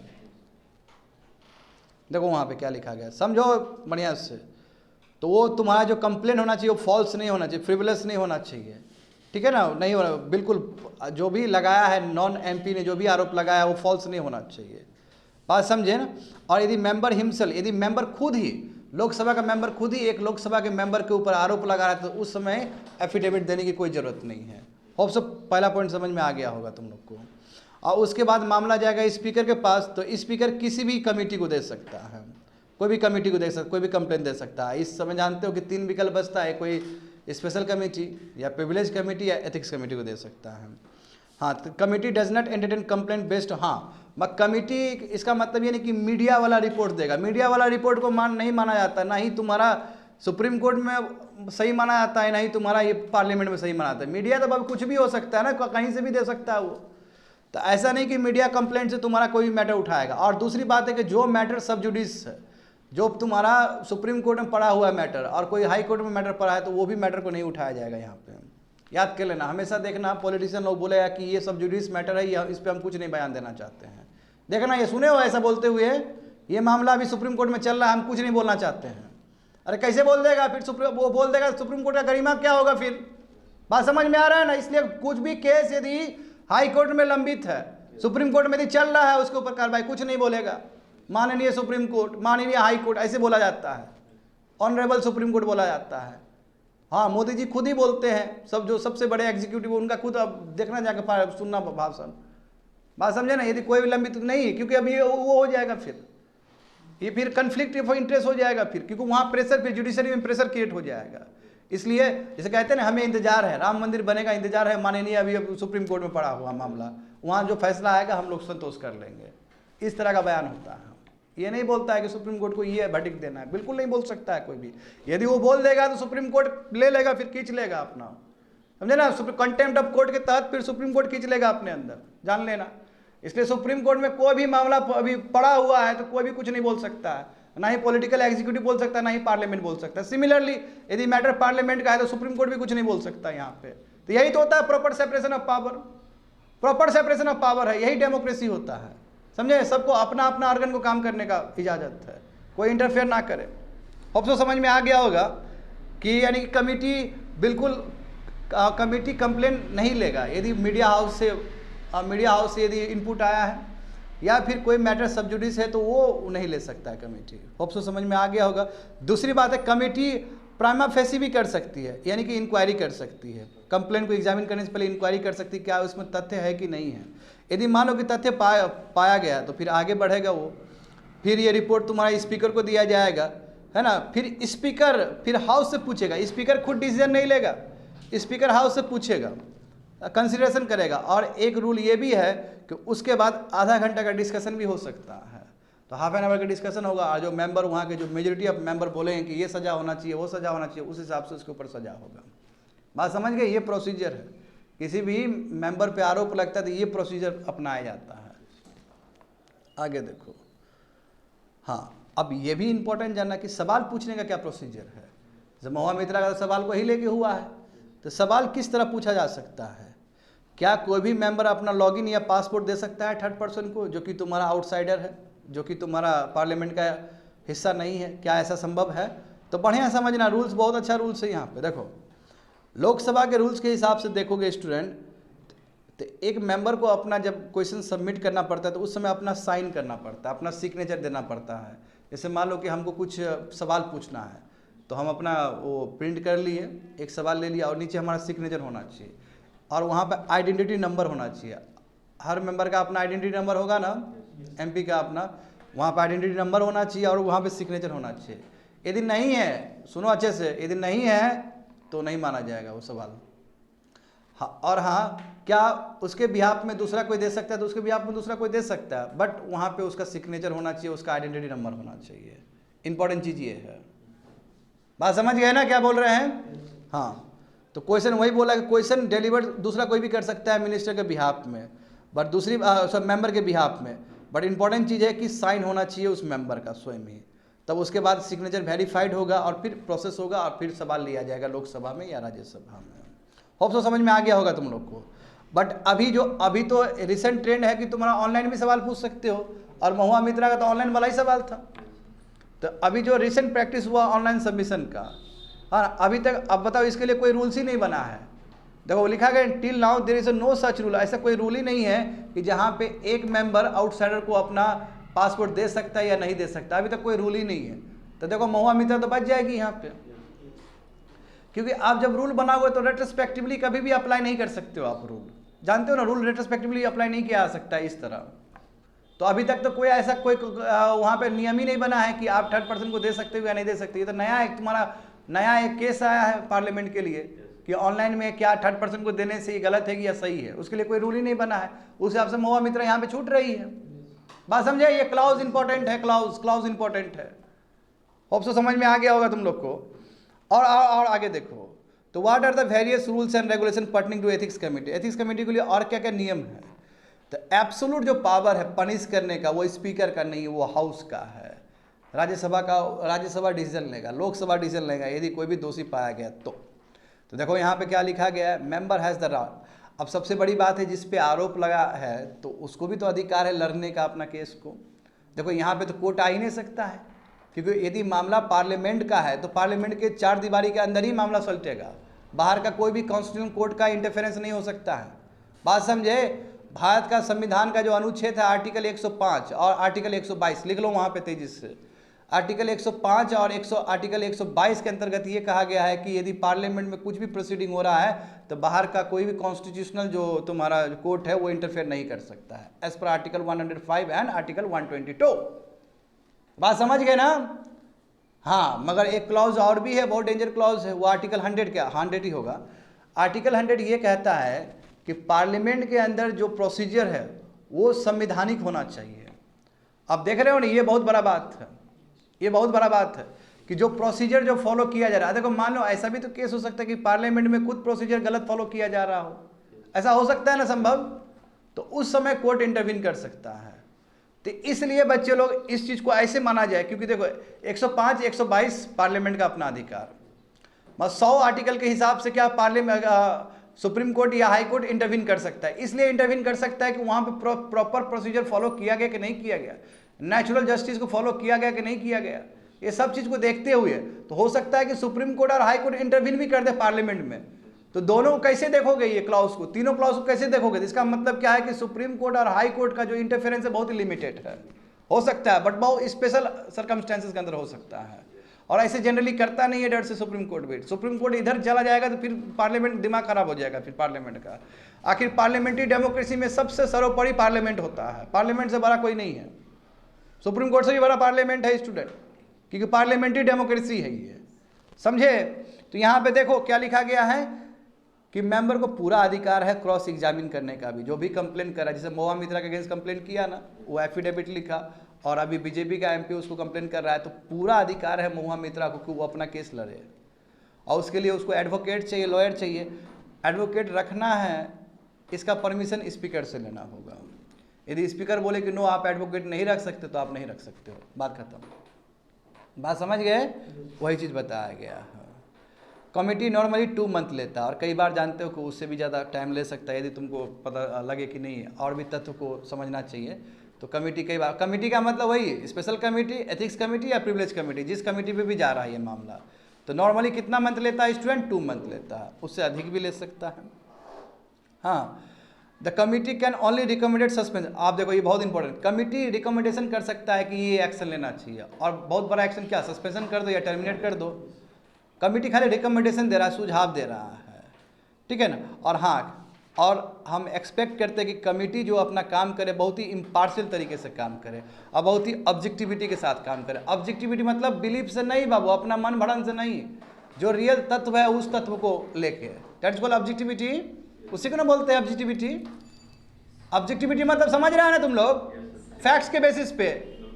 देखो वहाँ पे क्या लिखा गया, समझो बढ़िया से। तो वो तुम्हारा जो कंप्लेन होना चाहिए वो फॉल्स नहीं होना चाहिए, फ्रिवलेस नहीं होना चाहिए, ठीक है ना, नहीं होना बिल्कुल। जो भी लगाया है नॉन एमपी ने, जो भी आरोप लगाया है वो फॉल्स नहीं होना चाहिए। बात समझे ना। और यदि मेंबर हिमसेल्फ, यदि मेंबर खुद ही, लोकसभा का मेंबर खुद ही एक लोकसभा के मेंबर के ऊपर आरोप लगा रहा है, तो उस समय एफिडेविट देने की कोई ज़रूरत नहीं है। होप सब पहला पॉइंट समझ में आ गया होगा तुम लोग को। और उसके बाद मामला जाएगा स्पीकर के पास, तो स्पीकर किसी भी कमेटी को दे सकता है, कोई भी कमेटी को दे सकता, कोई भी कंप्लेन दे सकता है। इस समय जानते हो कि 3 विकल्प बचता है, कोई स्पेशल कमेटी या प्रिविलेज कमेटी या एथिक्स कमेटी को दे सकता है। हाँ, तो committee does not entertain complaint based, हाँ कमेटी, इसका मतलब ये नहीं कि मीडिया वाला रिपोर्ट देगा। मीडिया वाला रिपोर्ट को नहीं माना जाता, ना ही तुम्हारा सुप्रीम कोर्ट में सही माना जाता है, ना ही तुम्हारा ये पार्लियामेंट में सही माना जाता है। मीडिया तो अब कुछ भी हो सकता है ना, कहीं से भी दे सकता है वो। तो ऐसा नहीं कि मीडिया कंप्लेंट से तुम्हारा कोई भी मैटर उठाएगा। और दूसरी बात है कि जो मैटर सब जुडिस है, जो तुम्हारा सुप्रीम कोर्ट में पड़ा हुआ है मैटर और कोई हाई कोर्ट में मैटर पड़ा है, तो वो भी मैटर को नहीं उठाया जाएगा। यहाँ पे याद कर लेना, हमेशा देखना पॉलिटिशियन लोग बोलेगा कि ये सब जुडिस मैटर है, इस पर हम कुछ नहीं बयान देना चाहते हैं। देखना, ये सुने हो ऐसा बोलते हुए, ये मामला अभी सुप्रीम कोर्ट में चल रहा है, हम कुछ नहीं बोलना चाहते हैं। अरे कैसे बोल देगा फिर, वो बोल देगा सुप्रीम कोर्ट का गरिमा क्या होगा फिर। बात समझ में आ रहा है ना। इसलिए कुछ भी केस यदि हाई कोर्ट में लंबित है, सुप्रीम कोर्ट में यदि चल रहा है, उसके ऊपर कार्रवाई कुछ नहीं बोलेगा। माननीय सुप्रीम कोर्ट, माननीय हाई कोर्ट ऐसे बोला जाता है, ऑनरेबल सुप्रीम कोर्ट बोला जाता है। हाँ, मोदी जी खुद ही बोलते हैं, सब जो सबसे बड़े एग्जीक्यूटिव उनका खुद, अब देखना जाकर सुनना भाषण। बात समझे ना। यदि कोई भी लंबित नहीं, क्योंकि अभी वो हो जाएगा, फिर ये फिर कन्फ्लिक्ट ऑफ इंटरेस्ट हो जाएगा फिर, क्योंकि वहाँ प्रेशर, फिर जुडिशरी में प्रेशर क्रिएट हो जाएगा। इसलिए जैसे कहते हैं ना, हमें इंतजार है, राम मंदिर बनेगा इंतजार है, माननीय अभी सुप्रीम कोर्ट में पड़ा हुआ मामला, वहाँ जो फैसला आएगा हम लोग संतोष कर लेंगे, इस तरह का बयान होता है। ये नहीं बोलता है कि सुप्रीम कोर्ट को ये वर्डिक्ट देना है, बिल्कुल नहीं बोल सकता है कोई भी। यदि वो बोल देगा तो सुप्रीम कोर्ट ले लेगा, फिर खींच लेगा अपना, समझे ना, कंटेम्प्ट ऑफ कोर्ट के तहत फिर सुप्रीम कोर्ट खींच लेगा अपने अंदर, जान लेना। इसलिए सुप्रीम कोर्ट में कोई भी मामला अभी पड़ा हुआ है तो कोई भी कुछ नहीं बोल सकता है, ना ही पॉलिटिकल एग्जीक्यूटिव बोल सकता है, ना ही पार्लियामेंट बोल सकता है। सिमिलरली यदि मैटर पार्लियामेंट का है तो सुप्रीम कोर्ट भी कुछ नहीं बोल सकता यहाँ पे। तो यही तो होता है proper separation of power, proper separation of power है, यही डेमोक्रेसी होता है, समझे। सबको अपना अपना ऑर्गन को काम करने का इजाज़त है, कोई इंटरफेयर ना करे। होप सो समझ में आ गया होगा कि यानी कि कमिटी बिल्कुल कमिटी कंप्लेन नहीं लेगा यदि मीडिया हाउस से यदि इनपुट आया है या फिर कोई मैटर सब जुडिस है तो वो नहीं ले सकता है कमेटी। होप सो समझ में आ गया होगा। दूसरी बात है, कमेटी प्राइमा फेसी भी कर सकती है, यानी कि इंक्वायरी कर सकती है, कंप्लेंट को एग्जामिन करने से पहले इंक्वायरी कर सकती है क्या उसमें तथ्य है कि नहीं है। यदि मान लो कि तथ्य पाया गया तो फिर आगे बढ़ेगा वो, फिर ये रिपोर्ट तुम्हारा स्पीकर को दिया जाएगा, है ना। फिर स्पीकर फिर हाउस से पूछेगा, स्पीकर खुद डिसीजन नहीं लेगा, स्पीकर हाउस से पूछेगा, कंसिडरेशन करेगा। और एक रूल ये भी है कि उसके बाद आधा घंटा का डिस्कशन भी हो सकता है, तो हाफ एन आवर का डिस्कशन होगा और जो मेंबर वहाँ के जो मेजोरिटी ऑफ मेंबर बोलेंगे कि ये सज़ा होना चाहिए, वो सज़ा होना चाहिए, उस हिसाब से उसके ऊपर सज़ा होगा। बात समझ गए, ये प्रोसीजर है। किसी भी मेंबर पे आरोप लगता है तो ये प्रोसीजर अपनाया जाता है। आगे देखो, हाँ, अब ये भी इंपॉर्टेंट जानना कि सवाल पूछने का क्या प्रोसीजर है। जब महुआ मित्रा का सवाल को ही लेके हुआ है तो सवाल किस तरह पूछा जा सकता है। क्या कोई भी मेंबर अपना लॉगिन या पासपोर्ट दे सकता है थर्ड पर्सन को जो कि तुम्हारा आउटसाइडर है, जो कि तुम्हारा पार्लियामेंट का हिस्सा नहीं है? क्या ऐसा संभव है? तो बढ़िया समझना, रूल्स बहुत अच्छा रूल्स है यहाँ पे। देखो, लोकसभा के रूल्स के हिसाब से देखोगे स्टूडेंट, तो एक मेंबर को अपना जब क्वेश्चन सबमिट करना पड़ता है तो उस समय अपना साइन करना पड़ता है, अपना सिग्नेचर देना पड़ता है। जैसे मान लो कि हमको कुछ सवाल पूछना है तो हम अपना वो प्रिंट कर लिए, एक सवाल ले लिया और नीचे हमारा सिग्नेचर होना चाहिए और वहाँ पर आइडेंटिटी नंबर होना चाहिए। हर मेंबर का अपना आइडेंटिटी नंबर होगा ना, एमपी का अपना, वहाँ पर आइडेंटिटी नंबर होना चाहिए और वहाँ पे सिग्नेचर होना चाहिए। यदि नहीं है, सुनो अच्छे से, यदि नहीं है तो नहीं माना जाएगा वो सवाल। हाँ, और हाँ, क्या उसके बिहाफ में दूसरा कोई दे सकता है तो उसके बिहाफ में दूसरा कोई दे सकता है, बट वहाँ पे उसका सिग्नेचर होना चाहिए, उसका आइडेंटिटी नंबर होना चाहिए। इंपॉर्टेंट चीज़ ये है। बात समझ गए ना क्या बोल रहे हैं? हाँ, तो क्वेश्चन वही बोला कि क्वेश्चन डिलीवर दूसरा कोई भी कर सकता है मिनिस्टर के बिहाफ में, बट दूसरी सब मेंबर के बिहाफ में, बट इंपॉर्टेंट चीज़ है कि साइन होना चाहिए उस मेंबर का स्वयं ही। तब उसके बाद सिग्नेचर वेरीफाइड होगा और फिर प्रोसेस होगा और फिर सवाल लिया जाएगा लोकसभा में या राज्यसभा में। होप सो समझ में आ गया होगा तुम लोग को। बट अभी तो रिसेंट ट्रेंड है कि तुम्हारा ऑनलाइन भी सवाल पूछ सकते हो, और महुआ मित्रा का तो ऑनलाइन वाला ही सवाल था। तो अभी जो रिसेंट प्रैक्टिस हुआ ऑनलाइन सबमिशन का, हाँ, अभी तक, अब बताओ, इसके लिए कोई रूल्स ही नहीं बना है। देखो लिखा गया till now there is no such rule, ऐसा कोई रूल ही नहीं है कि जहाँ पे एक मेंबर आउटसाइडर को अपना पासपोर्ट दे सकता है या नहीं दे सकता, अभी तक कोई रूल ही नहीं है। तो देखो महुआ मित्रा तो बच जाएगी यहाँ पे, क्योंकि आप जब रूल बनाओगे तो रेट्रोस्पेक्टिवली कभी भी अप्लाई नहीं कर सकते हो आप रूल, जानते हो ना, रूल रेट्रोस्पेक्टिवली अप्लाई नहीं किया जा सकता है इस तरह। तो अभी तक तो कोई ऐसा कोई वहाँ पे नियम ही नहीं बना है कि आप थर्ड पर्सन को दे सकते हो या नहीं दे सकते। ये तो नया एक तुम्हारा नया एक केस आया है पार्लियामेंट के लिए कि ऑनलाइन में क्या थर्ड पर्सन को देने से ये गलत है कि या सही है, उसके लिए कोई रूल ही नहीं बना है। उस हिसाब से महुआ मित्रा यहाँ पे छूट रही है। बात समझे, ये क्लाउज इंपॉर्टेंट है, क्लाउज इंपॉर्टेंट है। होप सो समझ में आ गया होगा तुम लोग को। और आगे देखो, तो what are the various rules and regulation pertaining to ethics committee. Ethics committee के लिए और क्या क्या नियम है? तो एब्सोल्यूट जो पावर है पनिश करने का वो स्पीकर का नहीं है, वो हाउस का है। राज्यसभा डिसीजन लेगा, लोकसभा डिसीजन लेगा यदि कोई भी दोषी पाया गया तो देखो यहाँ पे क्या लिखा गया है, मेंबर हैज़ द राइट। अब सबसे बड़ी बात है, जिस पे आरोप लगा है तो उसको भी तो अधिकार है लड़ने का अपना केस को। देखो यहाँ पे तो कोर्ट आ ही नहीं सकता है, क्योंकि यदि मामला पार्लियामेंट का है तो पार्लियामेंट के चार दीवारी के अंदर ही मामला सुलझेगा, बाहर का कोई भी कॉन्स्टिट्यूशन कोर्ट का इंटरफेरेंस नहीं हो सकता है। बात समझे, भारत का संविधान का जो अनुच्छेद है आर्टिकल 105 और आर्टिकल 122, लिख लो वहाँ पे तेजी से। आर्टिकल 105 और आर्टिकल 122 के अंतर्गत ये कहा गया है कि यदि पार्लियामेंट में कुछ भी प्रोसीडिंग हो रहा है तो बाहर का कोई भी कॉन्स्टिट्यूशनल जो तुम्हारा कोर्ट है वो इंटरफेयर नहीं कर सकता है, as per article 105 and article 122। बात समझ गए ना? हाँ, मगर एक क्लॉज और भी है, बहुत डेंजर क्लॉज है, वो आर्टिकल 100 ही होगा। आर्टिकल 100 ये कहता है कि पार्लियामेंट के अंदर जो प्रोसीजर है वो संवैधानिक होना चाहिए। आप देख रहे हो ना, ये बहुत बड़ा बात है, ये बहुत बड़ा बात है कि जो प्रोसीजर जो फॉलो किया जा रहा है। देखो मान लो ऐसा भी तो केस हो सकता है कि पार्लियामेंट में खुद प्रोसीजर गलत फॉलो किया जा रहा हो, ऐसा हो सकता है ना संभव, तो उस समय कोर्ट इंटरवीन कर सकता है। तो इसलिए बच्चे लोग इस चीज़ को ऐसे माना जाए, क्योंकि देखो 105 122 पार्लियामेंट का अपना अधिकार, 100 आर्टिकल के हिसाब से क्या पार्लियामेंट सुप्रीम कोर्ट या हाई कोर्ट इंटरवीन कर सकता है। इसलिए इंटरवीन कर सकता है कि वहाँ पे प्रॉपर प्रोसीजर फॉलो किया गया कि नहीं किया गया, नेचुरल जस्टिस को फॉलो किया गया कि नहीं किया गया, ये सब चीज़ को देखते हुए तो हो सकता है कि सुप्रीम कोर्ट और हाई कोर्ट इंटरवीन भी कर दे पार्लियामेंट में। तो दोनों कैसे देखोगे ये क्लॉज को, तीनों क्लॉज को कैसे देखोगे? तो इसका मतलब क्या है कि सुप्रीम कोर्ट और हाई कोर्ट का जो इंटरफेरेंस है बहुत ही लिमिटेड है, हो सकता है, बट बहुत स्पेशल सर्कमस्टेंसेस के अंदर हो सकता है, और ऐसे जनरली करता नहीं है डर से सुप्रीम कोर्ट भी। सुप्रीम कोर्ट इधर चला जाएगा तो फिर पार्लियामेंट दिमाग खराब हो जाएगा फिर पार्लियामेंट का। आखिर पार्लियामेंट्री डेमोक्रेसी में सबसे सर्वोपरि पार्लियामेंट होता है, पार्लियामेंट से बड़ा कोई नहीं है, सुप्रीम कोर्ट से भी बड़ा पार्लियामेंट है स्टूडेंट, क्योंकि पार्लियामेंट्री डेमोक्रेसी है ये, समझे? तो यहाँ पे देखो क्या लिखा गया है कि मेंबर को पूरा अधिकार है क्रॉस एग्जामिन करने का भी, जो भी कंप्लेन करा, जैसे महुआ मित्रा के अगेंस्ट कंप्लेन किया ना, वो एफिडेविट लिखा, और अभी बीजेपी का एमपी उसको कंप्लेन कर रहा है, तो पूरा अधिकार है महुआ मित्रा को कि वो अपना केस लड़े, और उसके लिए उसको एडवोकेट चाहिए, लॉयर चाहिए। एडवोकेट रखना है, इसका परमिशन स्पीकर से लेना होगा। यदि स्पीकर बोले कि नो आप एडवोकेट नहीं रख सकते तो आप नहीं रख सकते हो, बात खत्म। बात समझ गए? वही चीज़ बताया गया है। कमेटी नॉर्मली 2 मंथ लेता है, और कई बार जानते हो कि उससे भी ज़्यादा टाइम ले सकता है, यदि तुमको पता लगे कि नहीं और भी तथ्य को समझना चाहिए। तो कमेटी कई बार, कमेटी का मतलब वही स्पेशल कमेटी, एथिक्स कमेटी या प्रिविलेज कमेटी, जिस कमेटी पे भी जा रहा है ये मामला, तो नॉर्मली कितना मंथ लेता है स्टूडेंट? 2 मंथ लेता है, उससे अधिक भी ले सकता है। हाँ, the committee can only recommended suspension. आप देखो ये बहुत इंपॉर्टेंट, कमिटी रिकमेंडेशन कर सकता है कि ये एक्शन लेना चाहिए, और बहुत बड़ा एक्शन क्या, सस्पेंशन कर दो या टर्मिनेट कर दो। कमिटी खाली रिकमेंडेशन दे रहा है, सुझाव दे रहा है, ठीक है ना। और हाँ, और हम एक्सपेक्ट करते हैं कि कमिटी जो अपना काम करे बहुत ही इम्पार्शियल तरीके से काम करे, और बहुत ही ऑब्जेक्टिविटी के साथ काम करे। ऑब्जेक्टिविटी मतलब बिलीफ से नहीं बाबू, अपना मन भड़न से नहीं, जो रियल तत्व है उस तत्व को लेके, दैट्स कॉल्ड ऑब्जेक्टिविटी। उसी को ना बोलते हैं ऑब्जेक्टिविटी। ऑब्जेक्टिविटी मतलब समझ रहे हैं ना तुम लोग, फैक्ट्स के बेसिस पे,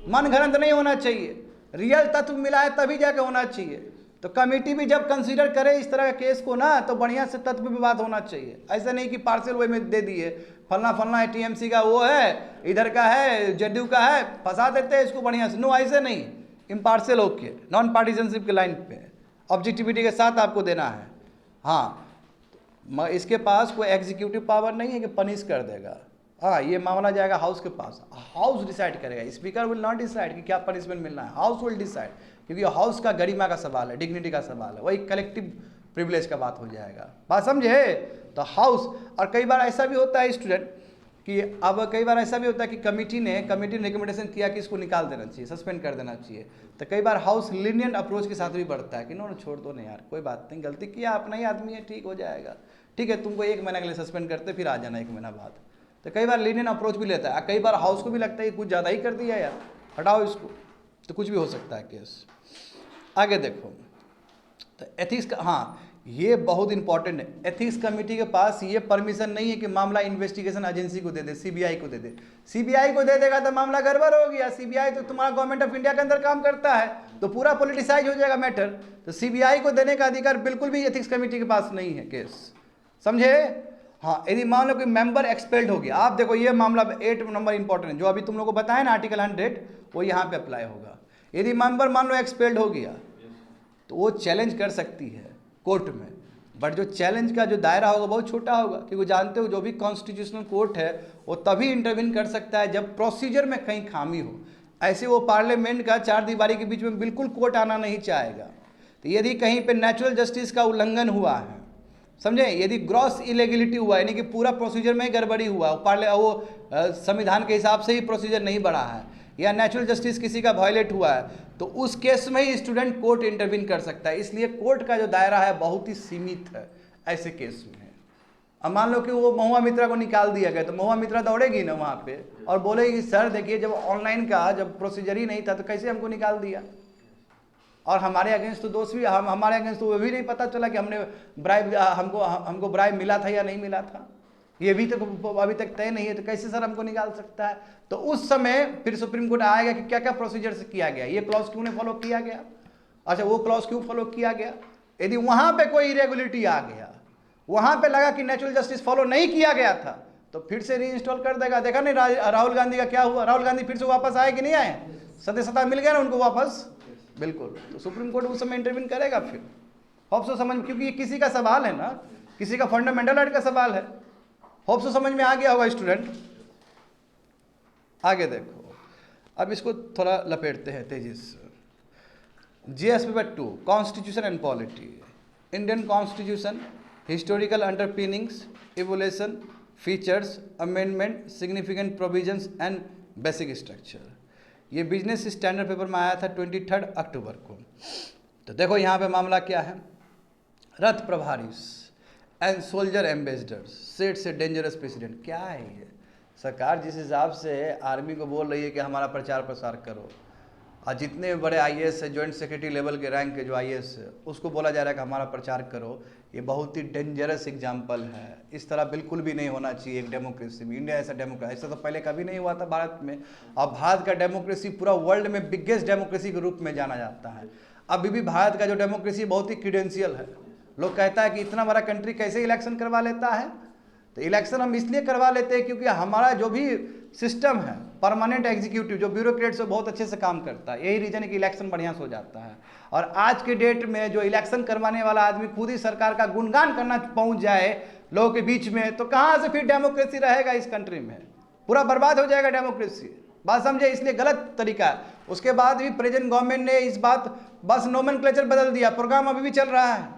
मन घड़ंत नहीं होना चाहिए, रियल तत्व मिला है तभी जाके होना चाहिए। तो कमेटी भी जब कंसीडर करे इस तरह के केस को ना, तो बढ़िया से तत्व पे बात होना चाहिए। ऐसा नहीं कि पार्शियल वे में दे दिए, फलना फलना टीएमसी का वो है, इधर का है, जेडीयू का है, फंसा देते हैं इसको बढ़िया से। नो, ऐसे नहीं, इम्पार्शियल होके नॉन पार्टीजनशिप के लाइन पे ऑब्जेक्टिविटी के साथ आपको देना है। हाँ, इसके पास कोई एग्जीक्यूटिव पावर नहीं है कि पनिश कर देगा। हाँ, ये मामला जाएगा हाउस के पास, हाउस डिसाइड करेगा, स्पीकर विल नॉट डिसाइड कि क्या पनिशमेंट मिलना है, हाउस विल डिसाइड, क्योंकि हाउस का गरिमा का सवाल है, डिग्निटी का सवाल है, वही कलेक्टिव प्रिविलेज का बात हो जाएगा। बात समझे? तो हाउस, और कई बार ऐसा भी होता है स्टूडेंट कि अब कई बार ऐसा भी होता है कि कमेटी ने रिकमेंडेशन किया कि इसको निकाल देना चाहिए, सस्पेंड कर देना चाहिए, तो कई बार हाउस लीनियंट अप्रोच के साथ भी बढ़ता है कि नो छोड़ दो ना यार, कोई बात नहीं, गलती किया, अपना ही आदमी है, ठीक हो जाएगा, ठीक है, तुमको 1 महीना के लिए सस्पेंड करते फिर आ जाना 1 महीना बाद। तो कई बार लीनियंट अप्रोच भी लेता है, कई बार हाउस को भी लगता है कि कुछ ज़्यादा ही कर दिया यार, हटाओ इसको, तो कुछ भी हो सकता है केस। आगे देखो, तो एथिक्स का, हाँ ये बहुत इंपॉर्टेंट है, एथिक्स कमेटी के पास ये परमिशन नहीं है कि मामला इन्वेस्टिगेशन एजेंसी को दे दे, सीबीआई को दे दे। सीबीआई को दे देगा तो मामला गड़बड़ हो गया, सीबीआई तो तुम्हारा गवर्नमेंट ऑफ इंडिया के अंदर काम करता है, तो पूरा पॉलिटिसाइज हो जाएगा मैटर। तो सीबीआई को देने का अधिकार बिल्कुल भी एथिक्स कमेटी के पास नहीं है केस, समझे? हाँ, यदि मान लो कि मेंबर एक्सपेल्ड हो गया, आप देखो ये मामला 8 नंबर इंपॉर्टेंट है, जो अभी तुम लोग को बताया ना आर्टिकल 100, वो यहाँ पे अप्लाई होगा। यदि मेंबर मान लो एक्सपेल्ड हो गया तो वो चैलेंज कर सकती है कोर्ट में, बट जो चैलेंज का जो दायरा होगा बहुत छोटा होगा, क्योंकि जानते हो जो भी कॉन्स्टिट्यूशनल कोर्ट है वो तभी इंटरवीन कर सकता है जब प्रोसीजर में कहीं खामी हो। ऐसे वो पार्लियामेंट का 4 दीवारी के बीच में बिल्कुल कोर्ट आना नहीं चाहेगा। तो यदि कहीं पे नेचुरल जस्टिस का उल्लंघन हुआ है, समझे, यदि ग्रॉस इलेगिलिटी हुआ, यानी कि पूरा प्रोसीजर में गड़बड़ी हुआ, वो संविधान के हिसाब से ही प्रोसीजर नहीं बढ़ा है, या नेचुरल जस्टिस किसी का वायलेट हुआ है, तो उस केस में ही स्टूडेंट कोर्ट इंटरवीन कर सकता है। इसलिए कोर्ट का जो दायरा है बहुत ही सीमित है ऐसे केस में। अब मान लो कि वो महुआ मित्रा को निकाल दिया गया, तो महुआ मित्रा दौड़ेगी ना वहाँ पे और बोलेगी सर देखिए जब ऑनलाइन का जब प्रोसीजर ही नहीं था तो कैसे हमको निकाल दिया, और हमारे अगेंस्ट तो दोष भी, हमारे अगेंस्ट तो वो भी नहीं पता चला कि हमने ब्राइब, हमको ब्राइब मिला था या नहीं मिला था। ये भी तो अभी तक तय नहीं है, तो कैसे सर हमको निकाल सकता है? तो उस समय फिर सुप्रीम कोर्ट आएगा कि क्या क्या प्रोसीजर से किया गया, ये क्लॉज क्यों नहीं फॉलो किया गया, अच्छा वो क्लॉज क्यों फॉलो किया गया। यदि वहां पे कोई इरेगुलरिटी आ गया, वहां पे लगा कि नेचुरल जस्टिस फॉलो नहीं किया गया था, तो फिर से रीइंस्टॉल कर देगा। देखा नहीं राहुल गांधी का क्या हुआ, राहुल गांधी फिर से वापस आए कि नहीं आए, सदस्यता मिल गया ना उनको वापस, बिल्कुल। तो सुप्रीम कोर्ट उस समय इंटरवीन करेगा फिर, होप सो समझ, क्योंकि ये किसी का सवाल है ना, किसी का फंडामेंटल राइट का सवाल है। होप सो समझ में आ गया होगा स्टूडेंट। आगे देखो, अब इसको थोड़ा लपेटते हैं तेजी से। GS paper 2, constitution and polity, Indian constitution, historical underpinnings, evolution, features, amendment, significant provisions and basic structure. ये बिजनेस स्टैंडर्ड पेपर में आया था 23 अक्टूबर को। तो देखो यहाँ पे मामला क्या है, रथ प्रभारीस and soldier ambassadors sets a dangerous president. क्या है ये? सरकार जिस हिसाब से आर्मी को बोल रही है कि हमारा प्रचार प्रसार करो, और जितने बड़े आईएएस है, जॉइंट सेक्रेटरी लेवल के रैंक के जो आईएएस है, उसको बोला जा रहा है कि हमारा प्रचार करो, ये बहुत ही डेंजरस एग्जाम्पल है। इस तरह बिल्कुल भी नहीं होना चाहिए एक डेमोक्रेसी में। इंडिया ऐसा डेमोक्रेसी, ऐसा तो पहले कभी नहीं हुआ था भारत में। और भारत का डेमोक्रेसी पूरा वर्ल्ड में बिगेस्ट डेमोक्रेसी के रूप में जाना जाता है। अभी भी भारत का जो डेमोक्रेसी बहुत ही क्रीडेंशियल है। लोग कहता है कि इतना बड़ा कंट्री कैसे इलेक्शन करवा लेता है, तो इलेक्शन हम इसलिए करवा लेते हैं क्योंकि हमारा जो भी सिस्टम है, परमानेंट एग्जीक्यूटिव जो ब्यूरोक्रेट से बहुत अच्छे से काम करता है, यही रीजन है कि इलेक्शन बढ़िया से हो जाता है। और आज के डेट में जो इलेक्शन करवाने वाला आदमी खुद ही सरकार का गुणगान करना पहुंच जाए लोगों के बीच में, तो कहाँ से फिर डेमोक्रेसी रहेगा इस कंट्री में? पूरा बर्बाद हो जाएगा डेमोक्रेसी। बात समझे, इसलिए गलत तरीका है। उसके बाद भी प्रेजेंट गवर्नमेंट ने इस बात बस नोमेनक्लेचर बदल दिया, प्रोग्राम अभी भी चल रहा है।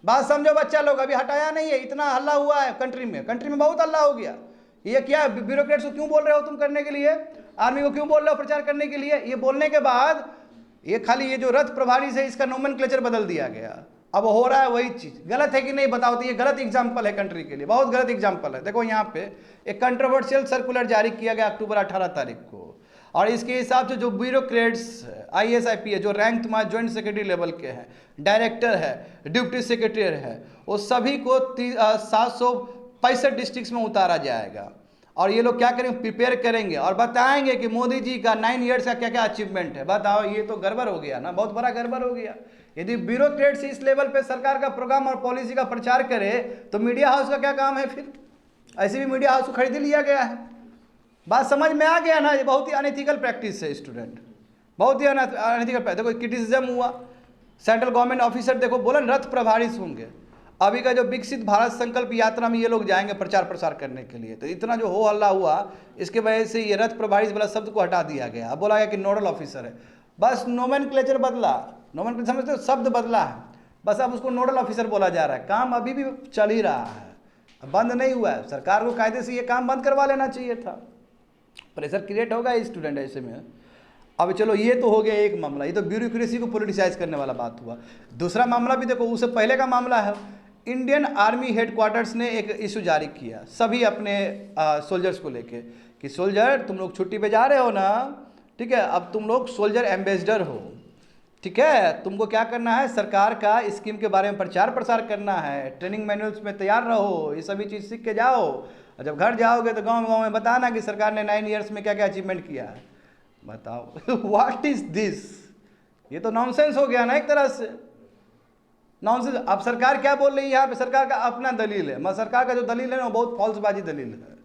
बात समझो बच्चा लोग, अभी हटाया नहीं है। इतना हल्ला हुआ है कंट्री में बहुत हल्ला हो गया। ये क्या ब्यूरोक्रेट्स को क्यों बोल रहे हो तुम करने के लिए, आर्मी को क्यों बोल रहे हो प्रचार करने के लिए? ये बोलने के बाद ये खाली ये जो रथ प्रभारी से इसका नोमेनक्लेचर बदल दिया गया, अब हो रहा है वही चीज। गलत है कि नहीं बताओ, तो ये गलत एग्जाम्पल है कंट्री के लिए, बहुत गलत एग्जाम्पल है। देखो यहाँ पे एक कंट्रोवर्शियल सर्कुलर जारी किया गया अक्टूबर 18 तारीख को, और इसके हिसाब से जो ब्यूरोक्रेट्स आईएएस आईपीएस जो रैंक तुम्हारे ज्वाइंट सेक्रेटरी लेवल के हैं, डायरेक्टर है, डिप्टी सेक्रेटरी है, वो सभी को 765 डिस्ट्रिक्ट्स में उतारा जाएगा। और ये लोग क्या करेंगे, प्रिपेयर करेंगे और बताएंगे कि मोदी जी का 9 ईयर्स का क्या क्या अचीवमेंट है। बताओ, ये तो गड़बड़ हो गया ना, बहुत बड़ा गड़बड़ हो गया। यदि ब्यूरोक्रेट्स इस लेवल पे सरकार का प्रोग्राम और पॉलिसी का प्रचार करे, तो मीडिया हाउस का क्या काम है फिर? ऐसे भी मीडिया हाउस को खरीद लिया गया है। बात समझ में आ गया ना? ये बहुत ही अनएथिकल प्रैक्टिस है स्टूडेंट, बहुत ही अनएथिकल प्रैक्टिस। देखो क्रिटिसिज्म हुआ, सेंट्रल गवर्नमेंट ऑफिसर देखो बोला रथ प्रभारी होंगे। अभी का जो विकसित भारत संकल्प यात्रा में ये लोग जाएंगे प्रचार प्रसार करने के लिए, तो इतना जो हो हल्ला हुआ, इसके वजह से ये रथ प्रभारी वाला शब्द को हटा दिया गया। अब बोला गया कि नोडल ऑफिसर है, बस नोमेनक्लेचर बदला, नोमेनक्लेचर समझते हो, शब्द बदला है बस, अब उसको नोडल ऑफिसर बोला जा रहा है। काम अभी भी चल ही रहा है, बंद नहीं हुआ है। सरकार को कायदे से ये काम बंद करवा लेना चाहिए था। प्रेशर क्रिएट होगा स्टूडेंट ऐसे में। अब चलो ये तो हो गया एक मामला, ये तो ब्यूरोक्रेसी को पॉलिटिसाइज करने वाला बात हुआ। दूसरा मामला भी देखो, उससे पहले का मामला है, इंडियन आर्मी हेडक्वार्टर्स ने एक इशू जारी किया सभी अपने सोल्जर्स को लेके कि सोल्जर तुम लोग छुट्टी पे जा रहे हो ना, ठीक है, अब तुम लोग सोल्जर एम्बेसडर हो, ठीक है, तुमको क्या करना है, सरकार का स्कीम के बारे में प्रचार प्रसार करना है, ट्रेनिंग मैनुअल्स में तैयार रहो, ये सभी चीज़ सीख के जाओ, और जब घर जाओगे तो गांव में बताना कि सरकार ने 9 ईयर्स में क्या क्या अचीवमेंट किया है। बताओ व्हाट इज दिस? ये तो नॉनसेंस हो गया ना एक तरह से, नॉनसेंस। अब सरकार क्या बोल रही है यहाँ पे, सरकार का अपना दलील है, मैं सरकार का जो दलील है ना वो बहुत फॉल्सबाजी दलील है,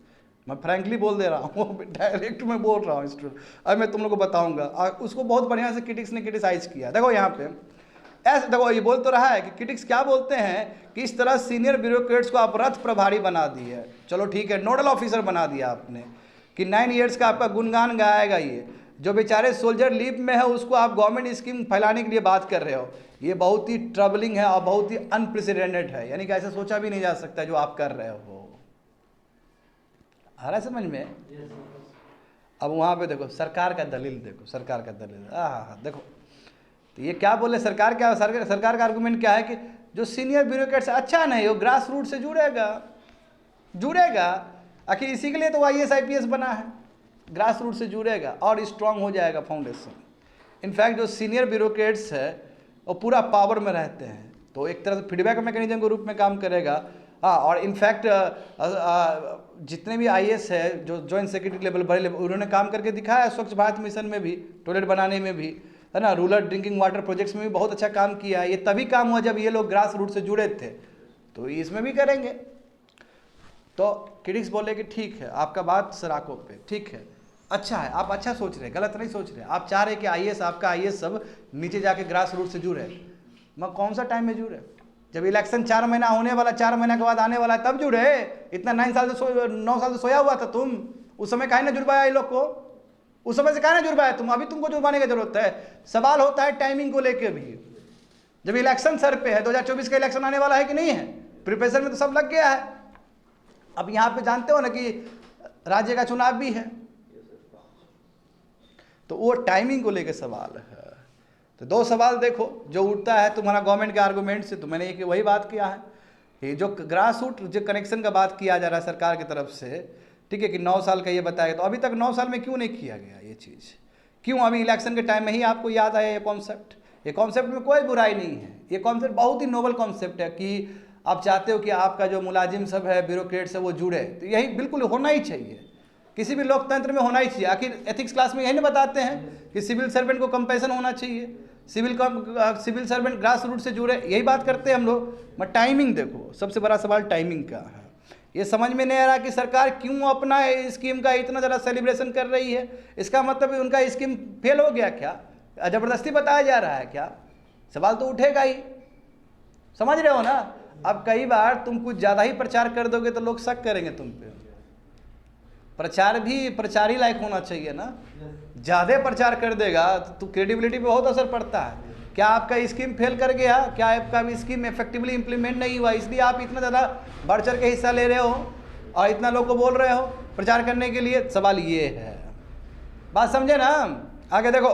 मैं फ्रैंकली बोल दे रहा हूँ, डायरेक्ट में बोल रहा हूँ स्टूडेंट। अब मैं तुम लोग को बताऊंगा, और उसको बहुत बढ़िया से क्रिटिक्स ने क्रिटिसाइज किया। देखो यहाँ पे ऐसे देखो, ये बोल तो रहा है कि क्रिटिक्स क्या बोलते हैं कि इस तरह सीनियर ब्यूरोक्रेट्स को आप रथ प्रभारी बना दिए, चलो ठीक है, नोडल ऑफिसर बना दिया आपने कि 9 ईयर्स का आपका गुणगान गाएगा। ये जो बेचारे सोल्जर लीव में है उसको आप गवर्नमेंट स्कीम फैलाने के लिए बात कर रहे हो, ये बहुत ही ट्रबलिंग है और बहुत ही अनप्रेसिडेंटेड है, यानी कि ऐसा सोचा भी नहीं जा सकता जो आप कर रहे हो। आ रहा है समझ में? अब वहाँ पे देखो सरकार का दलील, देखो सरकार का दलील, हाँ देखो, तो ये क्या बोले सरकार, क्या सरकार का आर्गुमेंट क्या है कि जो सीनियर ब्यूरोक्रेट्स अच्छा नहीं, वो ग्रास रूट से जुड़ेगा। आखिर इसी के लिए तो IAS IPS बना है, ग्रास रूट से जुड़ेगा और स्ट्रांग हो जाएगा फाउंडेशन। इनफैक्ट जो सीनियर ब्यूरोक्रेट्स है वो पूरा पावर में रहते हैं, तो एक तरह से फीडबैक मैकेनिज्म के रूप में काम करेगा। हाँ, और इनफैक्ट जितने भी आईएएस है जो जॉइंट सेक्रेटरी लेवल बड़े लेवल, उन्होंने काम करके दिखाया स्वच्छ भारत मिशन में भी, टॉयलेट बनाने में भी, है ना, रूरल ड्रिंकिंग वाटर प्रोजेक्ट्स में भी बहुत अच्छा काम किया है। ये तभी काम हुआ जब ये लोग ग्रास रूट से जुड़े थे, तो इसमें भी करेंगे। तो क्रिटिक्स बोले कि ठीक है, आपका बात सराखों पे ठीक है, अच्छा है, आप अच्छा सोच रहे, गलत नहीं सोच रहे। आप चाह रहे कि आईएएस, आपका आईएएस सब नीचे जाके ग्रास रूट से जुड़े, मैं कौन सा टाइम में जुड़े? जब इलेक्शन 4 महीना होने वाला, 4 महीने के बाद आने वाला, तब जुड़े। इतना 9 साल से सोया हुआ था तुम, उस समय काहे ना जुड़वाया ये लोग को? उस समय से काहे ना जुड़वाया तुम? अभी तुमको जुड़वाने की जरूरत है। सवाल होता है टाइमिंग को लेके भी। जब इलेक्शन सर पे है, 2024 का इलेक्शन आने वाला है कि नहीं है, प्रिपरेशन में तो सब लग गया है। अब यहाँ पे जानते हो ना कि राज्य का चुनाव भी है, तो वो टाइमिंग को लेके सवाल है। तो 2 सवाल देखो जो उठता है तुम्हारा गवर्नमेंट के आर्गूमेंट से, तो मैंने एक वही बात किया है कि जो ग्रास रूट जो कनेक्शन का बात किया जा रहा है सरकार की तरफ से, ठीक है, कि 9 साल का ये बताया गया, तो अभी तक 9 साल में क्यों नहीं किया गया ये चीज़? क्यों अभी इलेक्शन के टाइम में ही आपको याद आया ये कॉन्सेप्ट? ये कॉन्सेप्ट में कोई बुराई नहीं है, ये कॉन्सेप्ट बहुत ही नोबल कॉन्सेप्ट है कि आप चाहते हो कि आपका जो मुलाजिम सब है, ब्यूरोक्रेट्स है, वो जुड़े, तो यही बिल्कुल होना ही चाहिए, किसी भी लोकतंत्र में होना ही चाहिए। आखिर एथिक्स क्लास में यही ना बताते हैं कि सिविल सर्वेंट को कंपैशन होना चाहिए, सिविल सर्वेंट ग्रास रूट से जुड़े, यही बात करते हैं हम लोग। मैं टाइमिंग देखो, सबसे बड़ा सवाल टाइमिंग का है। ये समझ में नहीं आ रहा कि सरकार क्यों अपना स्कीम का इतना ज़्यादा सेलिब्रेशन कर रही है। इसका मतलब उनका स्कीम फेल हो गया क्या? ज़बरदस्ती बताया जा रहा है क्या? सवाल तो उठेगा ही, समझ रहे हो ना। अब कई बार तुम कुछ ज़्यादा ही प्रचार कर दोगे तो लोग शक करेंगे तुम पे। प्रचार भी प्रचार ही लायक होना चाहिए ना। ज़्यादा प्रचार कर देगा तो क्रेडिबिलिटी पे बहुत असर पड़ता है। क्या आपका स्कीम फेल कर गया? क्या आपका भी स्कीम इफेक्टिवली इंप्लीमेंट नहीं हुआ, इसलिए आप इतना ज़्यादा बढ़ चढ़ के हिस्सा ले रहे हो और इतना लोग को बोल रहे हो प्रचार करने के लिए? सवाल ये है, बात समझे ना। आगे देखो,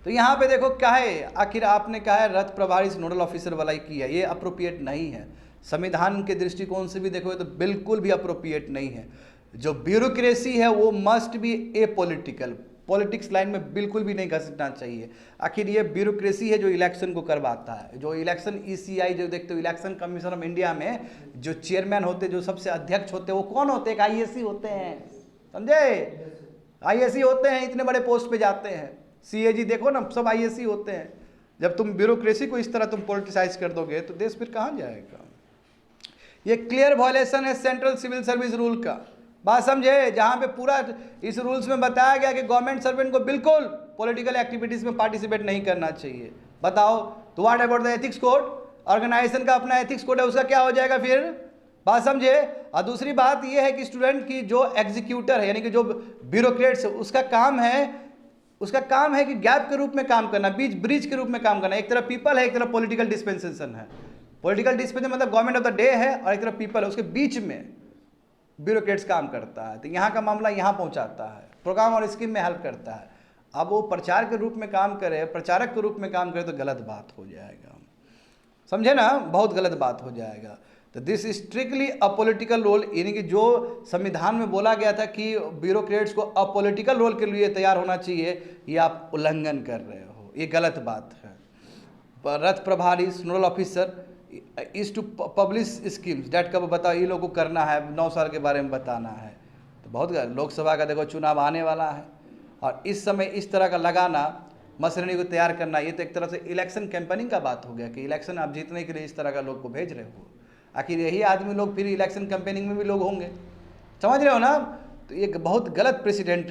तो यहाँ पे देखो क्या है, आखिर आपने कहा है रथ प्रभारी नोडल ऑफिसर वाला ही किया, ये अप्रोप्रिएट नहीं है। संविधान के दृष्टिकोण से भी देखोगे तो बिल्कुल भी अप्रोप्रिएट नहीं है। जो ब्यूरोक्रेसी है वो must be A political, politics line में बिल्कुल भी नहीं घसना चाहिए। आखिर ये ब्यूरोक्रेसी है जो इलेक्शन को करवाता है। जो इलेक्शन ईसीआई जो देखते हो, इलेक्शन कमीशन ऑफ इंडिया में जो चेयरमैन होते, जो सबसे अध्यक्ष होते हैं, वो कौन होते हैं? आईएएस होते हैं, समझे? आईएएस होते हैं, इतने बड़े पोस्ट पे जाते हैं। सीएजी देखो ना, सब आईएएस होते हैं। जब तुम ब्यूरोक्रेसी को इस तरह तुम पॉलिटिसाइज कर दोगे तो देश फिर कहाँ जाएगा? ये क्लियर वायलेशन है सेंट्रल सिविल सर्विस रूल का, बात समझे, जहाँ पे पूरा इस रूल्स में बताया गया कि गवर्नमेंट सर्वेंट को बिल्कुल पॉलिटिकल एक्टिविटीज में पार्टिसिपेट नहीं करना चाहिए। बताओ, तो what about the ethics code? Organization का अपना एथिक्स कोड है, उसका क्या हो जाएगा फिर? बात समझे। और दूसरी बात यह है कि स्टूडेंट की जो एग्जीक्यूटर है, यानी कि जो ब्यूरोक्रेट्स है, उसका काम है कि गैप के रूप में काम करना, ब्रिज के रूप में काम करना। एक तरफ पीपल है, एक तरफ पॉलिटिकल डिस्पेंसेशन है। पॉलिटिकल डिस्पेंसेशन मतलब गवर्नमेंट ऑफ द डे है, और एक तरफ पीपल है, उसके बीच में ब्यूरोक्रेट्स काम करता है। तो यहाँ का मामला यहाँ पहुँचाता है, प्रोग्राम और स्कीम में हेल्प करता है। अब वो प्रचार के रूप में काम करे, प्रचारक के रूप में काम करे, तो गलत बात हो जाएगा, समझे ना, बहुत गलत बात हो जाएगा। तो दिस स्ट्रिक्टली अपॉलिटिकल रोल, यानी कि जो संविधान में बोला गया था कि ब्यूरोक्रेट्स को अपॉलिटिकल रोल के लिए तैयार होना चाहिए, ये आप उल्लंघन कर रहे हो, ये गलत बात है। रथ प्रभारी nodal officer is to publish schemes that, कब बताओ ये लोगों को करना है, 9 साल के बारे में बताना है। तो बहुत लोकसभा का देखो चुनाव आने वाला है, और इस समय इस तरह का लगाना, मसरनी को तैयार करना, ये तो एक तरह से इलेक्शन कैंपेनिंग का बात हो गया कि इलेक्शन आप जीतने के लिए इस तरह का लोग को भेज रहे हो। आखिर यही आदमी लोग फिर इलेक्शन कैंपेनिंग में भी लोग होंगे, समझ रहे हो ना। तो ये बहुत गलत प्रेसिडेंट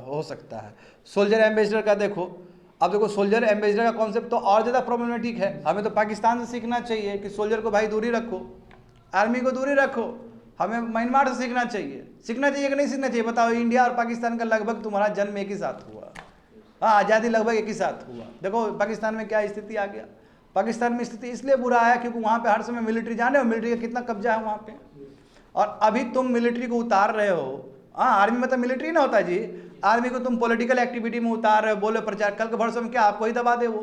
हो सकता है। सोल्जर एम्बेसडर का देखो, अब देखो सोल्जर एम्बेसडर का कॉन्सेप्ट तो और ज़्यादा प्रॉब्लमेटिक है। हमें तो पाकिस्तान से सीखना चाहिए कि सोल्जर को भाई दूरी रखो, आर्मी को दूरी रखो। हमें म्यांमार से सीखना चाहिए कि नहीं सीखना चाहिए? बताओ, इंडिया और पाकिस्तान का लगभग तुम्हारा जन्म एक ही साथ हुआ, हाँ, आज़ादी लगभग एक ही साथ हुआ। देखो पाकिस्तान में क्या स्थिति आ गया। पाकिस्तान में स्थिति इसलिए बुरा है क्योंकि वहाँ पे हर समय मिलिट्री, जाने हो मिलिट्री का कितना कब्जा है वहाँ पे, और अभी तुम मिलिट्री को उतार रहे हो। हाँ, आर्मी मतलब मिलिट्री ना होता जी, आर्मी को तुम पॉलिटिकल एक्टिविटी में उतार रहे हो, बोले प्रचार, कल के भरोसे में क्या आपको ही दबा दे वो।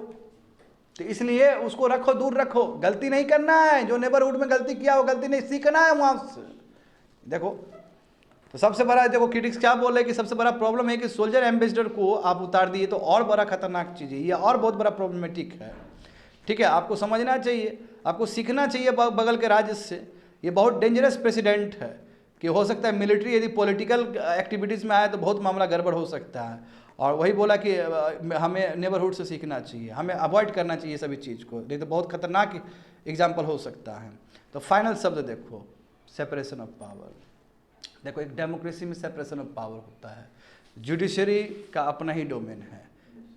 तो इसलिए उसको रखो, दूर रखो, गलती नहीं करना है। जो नेबरहुड में गलती किया वो गलती नहीं सीखना है वहाँ से। देखो, तो सबसे बड़ा देखो क्रिटिक्स क्या बोल रहे कि सबसे बड़ा प्रॉब्लम है कि सोल्जर एम्बेसडर को आप उतार दिए, तो और बड़ा खतरनाक चीज़ है ये, और बहुत बड़ा प्रॉब्लमेटिक है। ठीक है, आपको समझना चाहिए। आपको सीखना चाहिए बगल के राज्य से। ये बहुत डेंजरस प्रेसिडेंट है कि हो सकता है मिलिट्री यदि पॉलिटिकल एक्टिविटीज़ में आए तो बहुत मामला गड़बड़ हो सकता है। और वही बोला कि हमें नेबरहुड से सीखना चाहिए, हमें अवॉइड करना चाहिए सभी चीज़ को, नहीं तो बहुत खतरनाक एग्जाम्पल हो सकता है। तो फाइनल शब्द देखो, सेपरेशन ऑफ पावर। देखो एक डेमोक्रेसी में सेपरेशन ऑफ पावर होता है। जुडिशरी का अपना ही डोमेन है,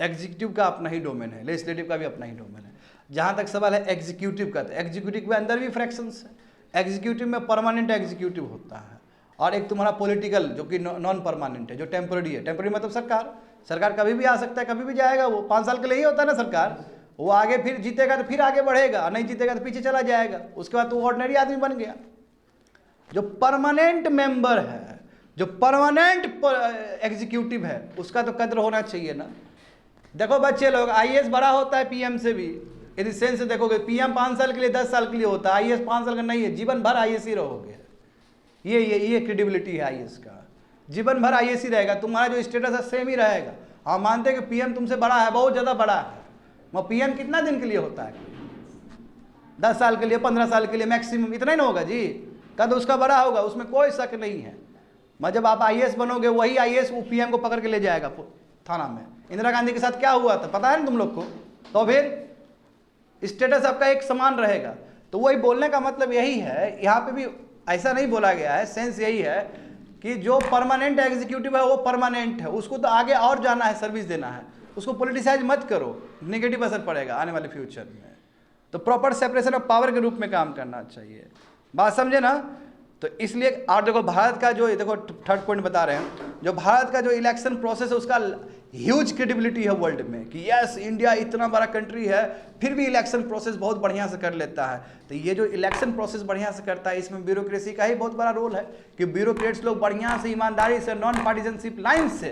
एग्जीक्यूटिव का अपना ही डोमेन है, लेजिस्लेटिव का भी अपना ही डोमेन है। जहाँ तक सवाल है एग्जीक्यूटिव का, तो एग्जीक्यूटिव के अंदर भी फ्रैक्शंस है। एग्जीक्यूटिव में परमानेंट एग्जीक्यूटिव होता है और एक तुम्हारा पॉलिटिकल जो कि नॉन परमानेंट है, जो टेम्पररी है। टेम्पररी मतलब सरकार कभी भी आ सकता है, कभी भी जाएगा। वो 5 साल के लिए ही होता है ना सरकार, वो आगे फिर जीतेगा तो फिर आगे बढ़ेगा, नहीं जीतेगा तो पीछे चला जाएगा, उसके बाद तो ऑर्डिनरी आदमी बन गया। जो परमानेंट मेंबर है, जो परमानेंट एग्जीक्यूटिव है, उसका तो कद्र होना चाहिए ना। देखो बच्चे लोग, आईएएस बड़ा होता है पीएम से भी। यदि सेंस से देखोगे, पीएम 5 साल के लिए 10 साल के लिए होता है, आईएएस 5 साल का नहीं है, जीवन भर आईएएस ही रहोगे। ये क्रेडिबिलिटी है आईएएस का, जीवन भर आईएएस ही रहेगा, तुम्हारा जो स्टेटस है सेम ही रहेगा। हम मानते हैं कि पीएम तुमसे बड़ा है, बहुत ज़्यादा बड़ा है, मगर पीएम कितना दिन के लिए होता है? 10 साल के लिए, 15 साल के लिए मैक्सिमम, इतना ही ना होगा जी। कद उसका बड़ा होगा, उसमें कोई शक नहीं है। मगर जब आप आईएएस बनोगे, वही आईएएस वो पीएम को पकड़ के ले जाएगा थाना में। इंदिरा गांधी के साथ क्या हुआ था पता है ना तुम लोग को? तो फिर स्टेटस आपका एक समान रहेगा। तो वही बोलने का मतलब यही है, यहाँ पे भी ऐसा नहीं बोला गया है, सेंस यही है कि जो परमानेंट एग्जीक्यूटिव है वो परमानेंट है, उसको तो आगे और जाना है, सर्विस देना है, उसको पॉलिटिसाइज मत करो, नेगेटिव असर पड़ेगा आने वाले फ्यूचर में। तो प्रॉपर सेपरेशन ऑफ पावर के रूप में काम करना चाहिए, बात समझे ना। तो इसलिए और देखो भारत का जो, देखो थर्ड पॉइंट बता रहे हैं, जो भारत का जो इलेक्शन प्रोसेस है उसका ह्यूज क्रेडिबिलिटी है वर्ल्ड में, कि यस इंडिया इतना बड़ा कंट्री है फिर भी इलेक्शन प्रोसेस बहुत बढ़िया से कर लेता है। तो ये जो इलेक्शन प्रोसेस बढ़िया से करता है, इसमें ब्यूरोक्रेसी का ही बहुत बड़ा रोल है, कि ब्यूरोक्रेट्स लोग बढ़िया से, ईमानदारी से, नॉन पार्टिजनशिप लाइन से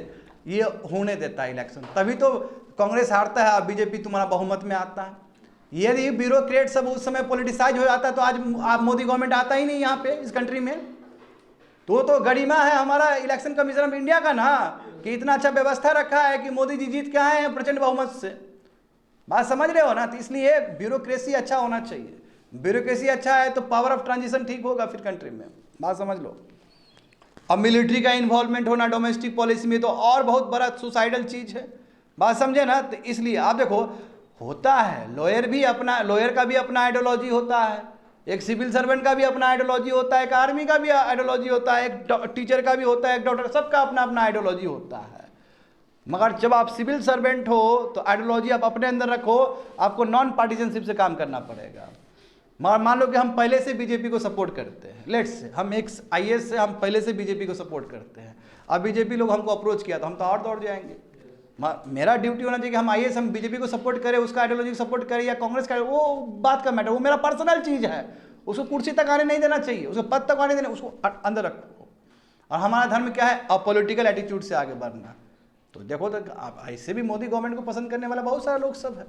ये होने देता है इलेक्शन। तभी तो कांग्रेस हारता है और बीजेपी तुम्हारा बहुमत में आता है। यदि ब्यूरोक्रेट सब उस समय पॉलिटिसाइज हो जाता है तो आज मोदी गवर्नमेंट आता ही नहीं यहाँ पे इस कंट्री में। तो गरिमा है हमारा इलेक्शन कमीशन ऑफ इंडिया का ना, कि इतना अच्छा व्यवस्था रखा है कि मोदी जी जीत के आए हैं प्रचंड बहुमत से। बात समझ रहे हो ना? तो इसलिए ब्यूरोक्रेसी अच्छा होना चाहिए। ब्यूरोक्रेसी अच्छा है तो पावर ऑफ ट्रांजिशन ठीक होगा फिर कंट्री में, बात समझ लो। अब मिलिट्री का इन्वॉल्वमेंट होना डोमेस्टिक पॉलिसी में तो और बहुत बड़ा सुसाइडल चीज है, बात समझे ना। तो इसलिए आप देखो होता है, लॉयर का भी अपना आइडियोलॉजी होता है, एक सिविल सर्वेंट का भी अपना आइडियोलॉजी होता है, एक आर्मी का भी आइडियोलॉजी होता है, एक टीचर का भी होता है, एक डॉक्टर, सबका अपना अपना आइडियोलॉजी होता है। मगर जब आप सिविल सर्वेंट हो तो आइडियोलॉजी आप अपने अंदर रखो, आपको नॉन पार्टिजनशिप से काम करना पड़ेगा। मगर मान लो कि हम पहले से बीजेपी को सपोर्ट करते हैं, लेट्स से हम एक आईएएस से हम पहले से बीजेपी को सपोर्ट करते हैं, अब बीजेपी लोग हमको अप्रोच किया तो हम तो और दौड़ जाएंगे। मेरा ड्यूटी होना चाहिए कि हम आईएएस, हम बीजेपी को सपोर्ट करें, उसका आइडियोलॉजी को सपोर्ट करें या कांग्रेस का, वो बात का मैटर, वो मेरा पर्सनल चीज़ है, उसको कुर्सी तक आने नहीं देना चाहिए, उसको पद तक आने देना, उसको अंदर रखो। और हमारा धर्म क्या है? अपॉलिटिकल एटीट्यूड से आगे बढ़ना। तो देखो तो आप ऐसे भी मोदी गवर्नमेंट को पसंद करने वाला बहुत सारे लोग सब है,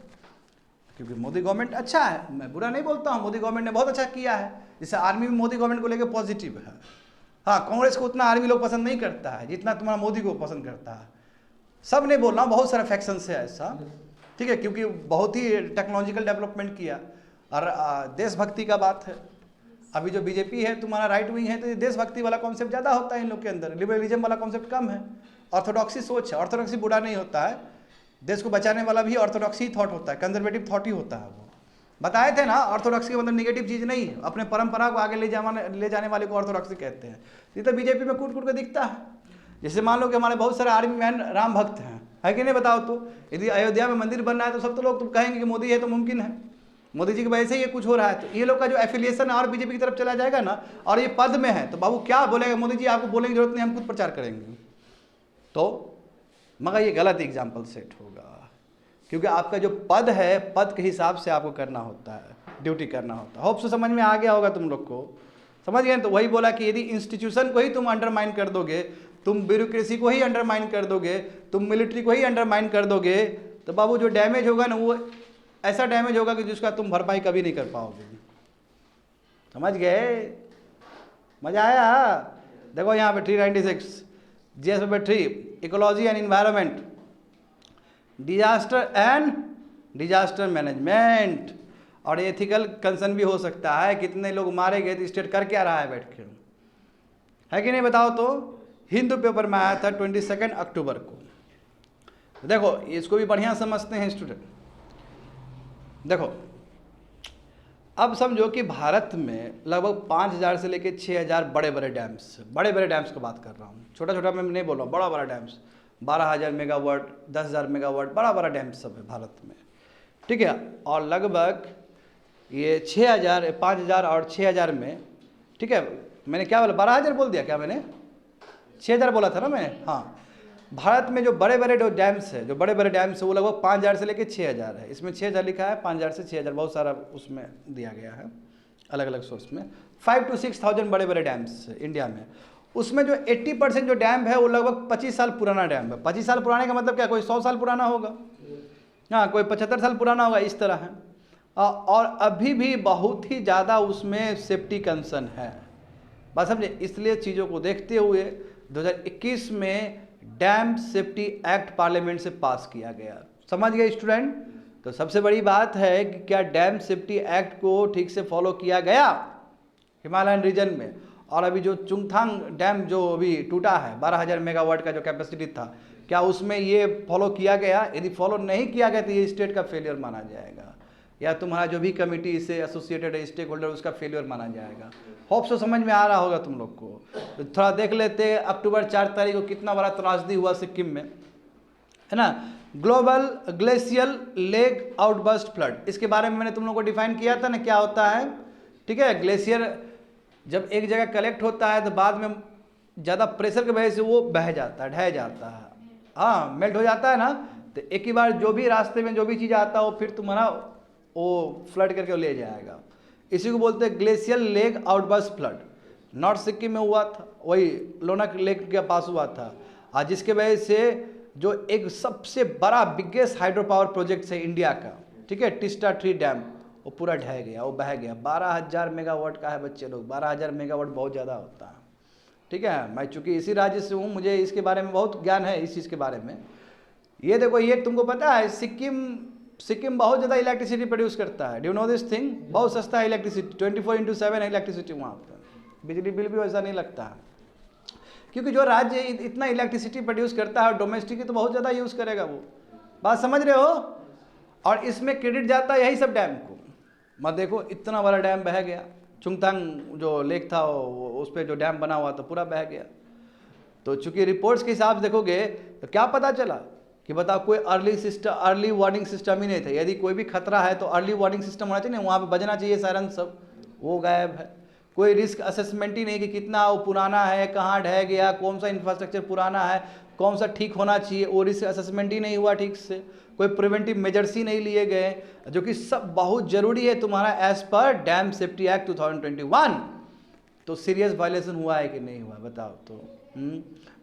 क्योंकि मोदी गवर्नमेंट अच्छा है, मैं बुरा नहीं बोलता हूँ, मोदी गवर्नमेंट ने बहुत अच्छा किया है। जैसे आर्मी भी मोदी गवर्नमेंट को लेकर पॉजिटिव है। हाँ, कांग्रेस को उतना आर्मी लोग पसंद नहीं करता है जितना तुम्हारा मोदी को पसंद करता है। सब नहीं बोल रहा हूँ, बहुत सारा फैक्शन है ऐसा, ठीक है, क्योंकि बहुत ही टेक्नोलॉजिकल डेवलपमेंट किया और देशभक्ति का बात है। अभी जो बीजेपी है तुम्हारा राइट विंग है, तो देशभक्ति वाला कॉन्सेप्ट ज़्यादा होता है इन लोग के अंदर, लिबरलिज्म वाला कॉन्सेप्ट कम है, ऑर्थोडॉक्सी सोच है। ऑर्थोडॉक्सी बुरा नहीं होता है, देश को बचाने वाला भी ऑर्थोडॉक्सी थॉट होता है, कंजर्वेटिव थॉट ही होता है। वो बताए थे ना, ऑर्थोडॉक्सी का मतलब निगेटिव चीज़ नहीं है, अपने परंपरा को आगे ले जाने वाले को ऑर्थोडॉक्सी कहते हैं। ये तो बीजेपी में कूट कूट के दिखता है। जैसे मान लो कि हमारे बहुत सारे आर्मी मैन राम भक्त हैं, है कि नहीं? बताओ तो, यदि अयोध्या में मंदिर बन रहा है तो सब तो लोग तुम कहेंगे कि मोदी है तो मुमकिन है, मोदी जी की वजह से ये कुछ हो रहा है। तो ये लोग का जो एफिलिएशन और बीजेपी की तरफ चला जाएगा ना, और ये पद में है, तो बाबू क्या बोलेगा मोदी जी? आपको बोलने की जरूरत नहीं, हम खुद प्रचार करेंगे। तो मगर ये गलत एग्जाम्पल सेट होगा, क्योंकि आपका जो पद है, पद के हिसाब से आपको करना होता है, ड्यूटी करना होता है। होप से समझ में आ गया होगा तुम लोग को, समझ गए? तो वही बोला कि यदि इंस्टीट्यूशन को ही तुम अंडरमाइन कर दोगे, तुम ब्यूरोक्रेसी को ही अंडरमाइन कर दोगे, तुम मिलिट्री को ही अंडरमाइन कर दोगे, तो बाबू जो डैमेज होगा ना, वो ऐसा डैमेज होगा कि जिसका तुम भरपाई कभी नहीं कर पाओगे। समझ गए? मजा आया? देखो यहाँ पे 396 GS paper 3 ecology and environment, disaster management. और एथिकल कंसर्न भी हो सकता है, कितने लोग मारे गए तो स्टेट कर क्या रहा है बैठ के, है कि नहीं बताओ। तो हिंदू पेपर में आया था 22 अक्टूबर को। देखो इसको भी बढ़िया समझते हैं स्टूडेंट। देखो अब समझो कि भारत में लगभग 5000 से लेकर 6000 बड़े बड़े डैम्स की बात कर रहा हूँ, छोटा छोटा मैं नहीं बोल रहा हूँ, बड़ा बड़ा डैम्स, 12000 मेगावाट, 10,000 मेगावाट, बड़ा बड़ा डैम्स सब है भारत में, ठीक है। और लगभग ये 6000, 5000 और 6000 में, ठीक है, मैंने क्या बोला, 12000 बोल दिया क्या मैंने, 6000 बोला था ना मैं, हाँ। भारत में जो बड़े बड़े डैम्स है, वो लगभग 5000 से लेकर 6000 है। इसमें 6000 लिखा है, 5000 से 6000 बहुत सारा उसमें दिया गया है अलग अलग सोर्स में। 5 to 6,000 बड़े बड़े डैम्स इंडिया में। उसमें जो 80% जो डैम है वो लगभग 25 साल पुराना डैम है। 25 साल पुराने का मतलब क्या, कोई 100 साल पुराना होगा, हाँ, कोई 75 साल पुराना होगा, इस तरह है। और अभी भी बहुत ही ज़्यादा उसमें सेफ्टी कंसर्न है, बात समझे। इसलिए चीज़ों को देखते हुए 2021 में डैम सेफ्टी एक्ट पार्लियामेंट से पास किया गया, समझ गए स्टूडेंट। तो सबसे बड़ी बात है कि क्या डैम सेफ्टी एक्ट को ठीक से फॉलो किया गया हिमालयन रीजन में। और अभी जो चुंगथांग डैम जो अभी टूटा है, 12000 मेगावाट का जो कैपेसिटी था, क्या उसमें ये फॉलो किया गया। यदि फॉलो नहीं किया गया तो ये स्टेट का फेलियर माना जाएगा, या तुम्हारा जो भी कमिटी इससे एसोसिएटेड है, स्टेक होल्डर, उसका फेलियर माना जाएगा। होप सो समझ में आ रहा होगा तुम लोग को। तो थोड़ा देख लेते अक्टूबर 4 तारीख को कितना बड़ा त्रासदी हुआ सिक्किम में, है ना। Global glacial lake outburst flood, इसके बारे में मैंने तुम लोग को डिफाइन किया था ना, क्या होता है, ठीक है। ग्लेशियर जब एक जगह कलेक्ट होता है तो बाद में ज़्यादा प्रेशर की वजह से वो बह जाता है, ढह जाता है, हाँ, मेल्ट हो जाता है ना। तो एक ही बार जो भी रास्ते में जो भी चीज़ आता है वो फिर तुम्हारा वो फ्लड करके ले जाएगा। इसी को बोलते हैं glacial lake outburst flood. North Sikkim में हुआ था, वही लोनाक लेक के पास हुआ था, और जिसके वजह से जो एक सबसे बड़ा बिगेस्ट हाइड्रो पावर प्रोजेक्ट है इंडिया का, ठीक है, टिस्टा 3 डैम, वो पूरा ढह गया, वो बह गया। 12000 मेगावाट का है बच्चे लोग, 12000 मेगावाट बहुत ज़्यादा होता है, ठीक है। मैं चूँकि इसी राज्य से हूँ, मुझे इसके बारे में बहुत ज्ञान है, इस चीज़ के बारे में। ये देखो, ये तुमको पता है सिक्किम बहुत ज़्यादा इलेक्ट्रिसिटी प्रोड्यूस करता है, डू नो दिस थिंग। बहुत सस्ता है इलेक्ट्रिसिटी, 24/7 है इलेक्ट्रिसिटी वहाँ पर, बिजली बिल भी वैसा नहीं लगता है, क्योंकि जो राज्य इतना इलेक्ट्रिसिटी प्रोड्यूस करता है डोमेस्टिक की, तो बहुत ज़्यादा यूज़ करेगा वो, बात समझ रहे हो। और इसमें क्रेडिट जाता है यही सब डैम को। मत देखो इतना बड़ा डैम बह गया, चुंगथांग जो लेक था उस पर जो डैम बना हुआ था पूरा बह गया। तो चूंकि रिपोर्ट्स के हिसाब से देखोगे तो क्या पता चला कि बताओ कोई अर्ली वार्निंग सिस्टम ही नहीं था। यदि कोई भी खतरा है तो अर्ली वार्निंग सिस्टम होना चाहिए, वहाँ पे बजना चाहिए सायरन सब, वो गायब है। कोई रिस्क असेसमेंट ही नहीं कि कितना वो पुराना है, कहाँ ढह गया, कौन सा इंफ्रास्ट्रक्चर पुराना है, कौन सा ठीक होना चाहिए, वो रिस्क असेसमेंट ही नहीं हुआ ठीक से। कोई प्रिवेंटिव मेजर्स ही नहीं लिए गए, जो कि सब बहुत ज़रूरी है तुम्हारा as per dam safety act 2021। तो सीरियस वायलेशन हुआ है कि नहीं हुआ बताओ तो।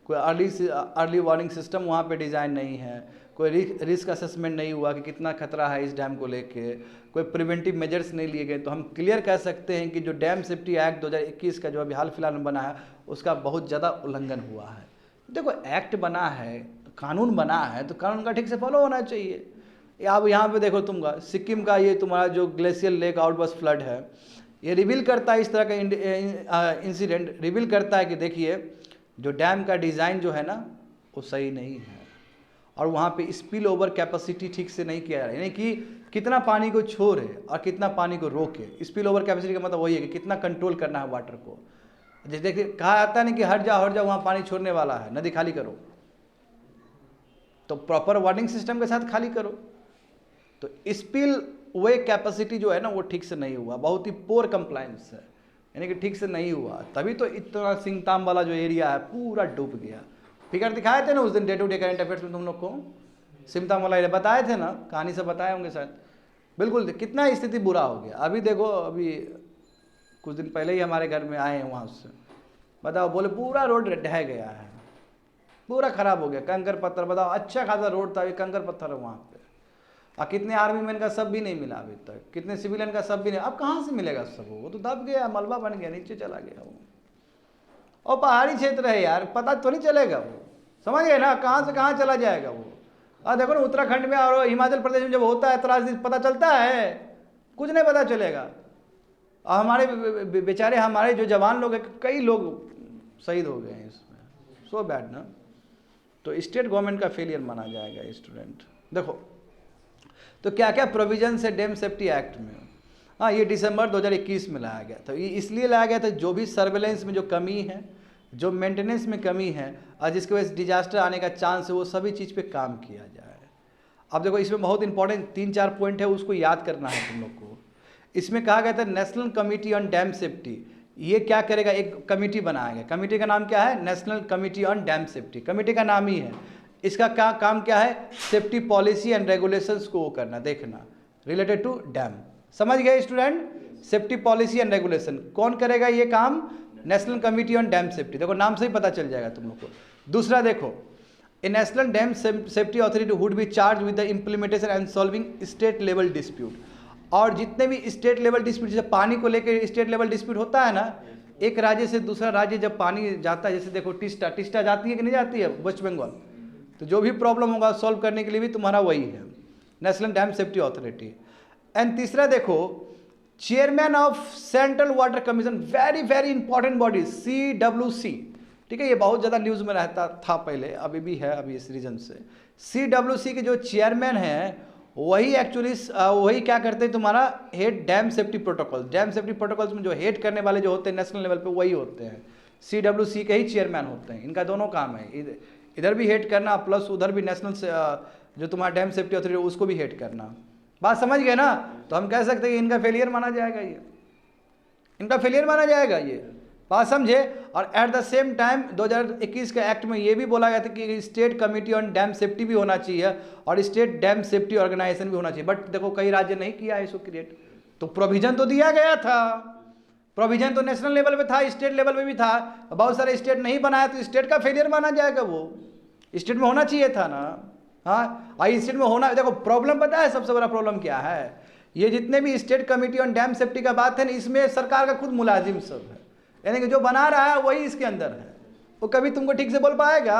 कोई अर्ली वार्निंग सिस्टम वहाँ पे डिज़ाइन नहीं है, कोई रिस्क असेसमेंट नहीं हुआ कि कितना खतरा है इस डैम को लेके, कोई प्रिवेंटिव मेजर्स नहीं लिए गए। तो हम क्लियर कह सकते हैं कि जो डैम सेफ्टी एक्ट 2021 का जो अभी हाल फिलहाल में बना है उसका बहुत ज़्यादा उल्लंघन हुआ है। देखो एक्ट बना है, कानून बना है, तो कानून का ठीक से फॉलो होना चाहिए। अब यहाँ पे देखो तुमका सिक्किम का ये तुम्हारा जो ग्लेशियल लेक आउटबर्स्ट फ्लड है, ये रिवील करता है, इस तरह का इंसिडेंट रिवील करता है कि देखिए जो डैम का डिज़ाइन जो है ना वो सही नहीं है, और वहाँ पे स्पिल ओवर कैपेसिटी ठीक से नहीं किया जा रहा है, यानी कि कितना पानी को छोड़े और कितना पानी को रोके। स्पिल ओवर कैपेसिटी का मतलब वही है कि कितना कंट्रोल करना है वाटर को। जैसे देखिए कहा जाता है ना कि हट जाओ वहाँ पानी छोड़ने वाला है, नदी खाली करो, तो प्रॉपर वार्निंग सिस्टम के साथ खाली करो। तो स्पिल वे कैपेसिटी जो है ना वो ठीक से नहीं हुआ, बहुत ही पोर कंप्लायंस है, यानी कि ठीक से नहीं हुआ, तभी तो इतना सिंगताम वाला जो एरिया है पूरा डूब गया। फिगर दिखाए थे ना उस दिन day to day current affairs में तुम लोग को, सिंगताम वाला एरिया बताए थे ना, कहानी से बताए होंगे शायद। बिल्कुल कितना स्थिति बुरा हो गया। अभी देखो, अभी कुछ दिन पहले ही हमारे घर में आए हैं वहाँ से, बताओ, बोले पूरा रोड ढह गया है, पूरा खराब हो गया, कंकर पत्थर। बताओ अच्छा खासा रोड था, अभी कंकर पत्थर है वहाँ पे। और कितने आर्मी मैन का सब भी नहीं मिला अभी तक, कितने सिविलियन का सब भी नहीं। अब कहाँ से मिलेगा सब, वो तो दब गया, मलबा बन गया, नीचे चला गया वो। और पहाड़ी क्षेत्र है यार, पता तो नहीं चलेगा वो, समझ गए ना, कहाँ से कहाँ चला जाएगा वो। देखो ना उत्तराखंड में और हिमाचल प्रदेश में जब होता है त्रासदी पता चलता है, कुछ नहीं पता चलेगा। और हमारे बेचारे हमारे जो जवान लोग हैं, कई लोग शहीद हो गए हैं इसमें, सो बैड ना। तो स्टेट गवर्नमेंट का फेलियर माना जाएगा स्टूडेंट। देखो तो क्या क्या प्रोविजन है डैम सेफ्टी एक्ट में। हाँ, ये दिसंबर 2021 में लाया गया था। ये इसलिए लाया गया था जो भी सर्वेलेंस में जो कमी है, जो मेंटेनेंस में कमी है और जिसकी वजह से डिजास्टर आने का चांस है, वो सभी चीज़ पे काम किया जाए। अब देखो इसमें बहुत इंपॉर्टेंट 3-4 पॉइंट है, उसको याद करना है तुम लोग को। इसमें कहा गया था national committee on dam safety. ये क्या करेगा, एक कमेटी बनाएगा। कमेटी का नाम क्या है, national committee on dam safety. Committee का नाम ही है। इसका क्या काम क्या है, सेफ्टी पॉलिसी एंड रेगुलेशंस को वो करना, देखना रिलेटेड टू डैम। समझ गए student, safety policy and regulation कौन करेगा ये काम, national committee on dam safety. देखो नाम से ही पता चल जाएगा तुम लोग को। दूसरा देखो, a national dam safety authority would be charge with the implementation and solving state level dispute. और जितने भी स्टेट लेवल डिस्प्यूट, जैसे पानी को लेकर स्टेट लेवल डिस्प्यूट होता है ना, एक राज्य से दूसरा राज्य जब पानी जाता है, जैसे देखो टिस्टा जाती है कि नहीं जाती है वेस्ट बंगाल, तो जो भी प्रॉब्लम होगा सॉल्व करने के लिए भी तुम्हारा वही है, national dam safety authority. And तीसरा देखो, chairman of central water commission, very very important body, CWC। ठीक है, ये बहुत ज़्यादा न्यूज़ में रहता था पहले, अभी भी है, अभी इस रीजन से। CWC के जो चेयरमैन हैं वही एक्चुअली वही क्या करते हैं, तुम्हारा head dam safety protocol. Dam safety protocols में जो हेड करने वाले जो होते हैं नेशनल लेवल पे, वही होते हैं, CWC के ही चेयरमैन होते हैं। इनका दोनों काम है, इधर भी हेड करना प्लस उधर भी नेशनल जो तुम्हारा डैम सेफ्टी अथॉरिटी उसको भी हेड करना। बात समझ गए ना। तो हम कह सकते हैं कि इनका फेलियर माना जाएगा, ये इनका फेलियर माना जाएगा, ये बात समझे। और एट द सेम टाइम 2021 के एक्ट में ये भी बोला गया था कि state committee on dam safety भी होना चाहिए और स्टेट डैम सेफ्टी ऑर्गेनाइजेशन भी होना चाहिए। बट देखो कई राज्य नहीं किया है इसको क्रिएट। तो प्रोविजन तो दिया गया था, प्रोविजन तो नेशनल लेवल पे था, स्टेट लेवल पे भी था, बहुत सारे स्टेट नहीं बनाया, तो स्टेट का फेलियर माना जाएगा। वो स्टेट में होना चाहिए था ना। हाँ, आई स्टेट में होना। देखो प्रॉब्लम पता है सबसे बड़ा प्रॉब्लम क्या है, ये जितने भी state committee on dam safety का बात है ना, इसमें सरकार का खुद मुलाजिम सब है, यानी कि जो बना रहा है वही इसके अंदर है। वो कभी तुमको ठीक से बोल पाएगा?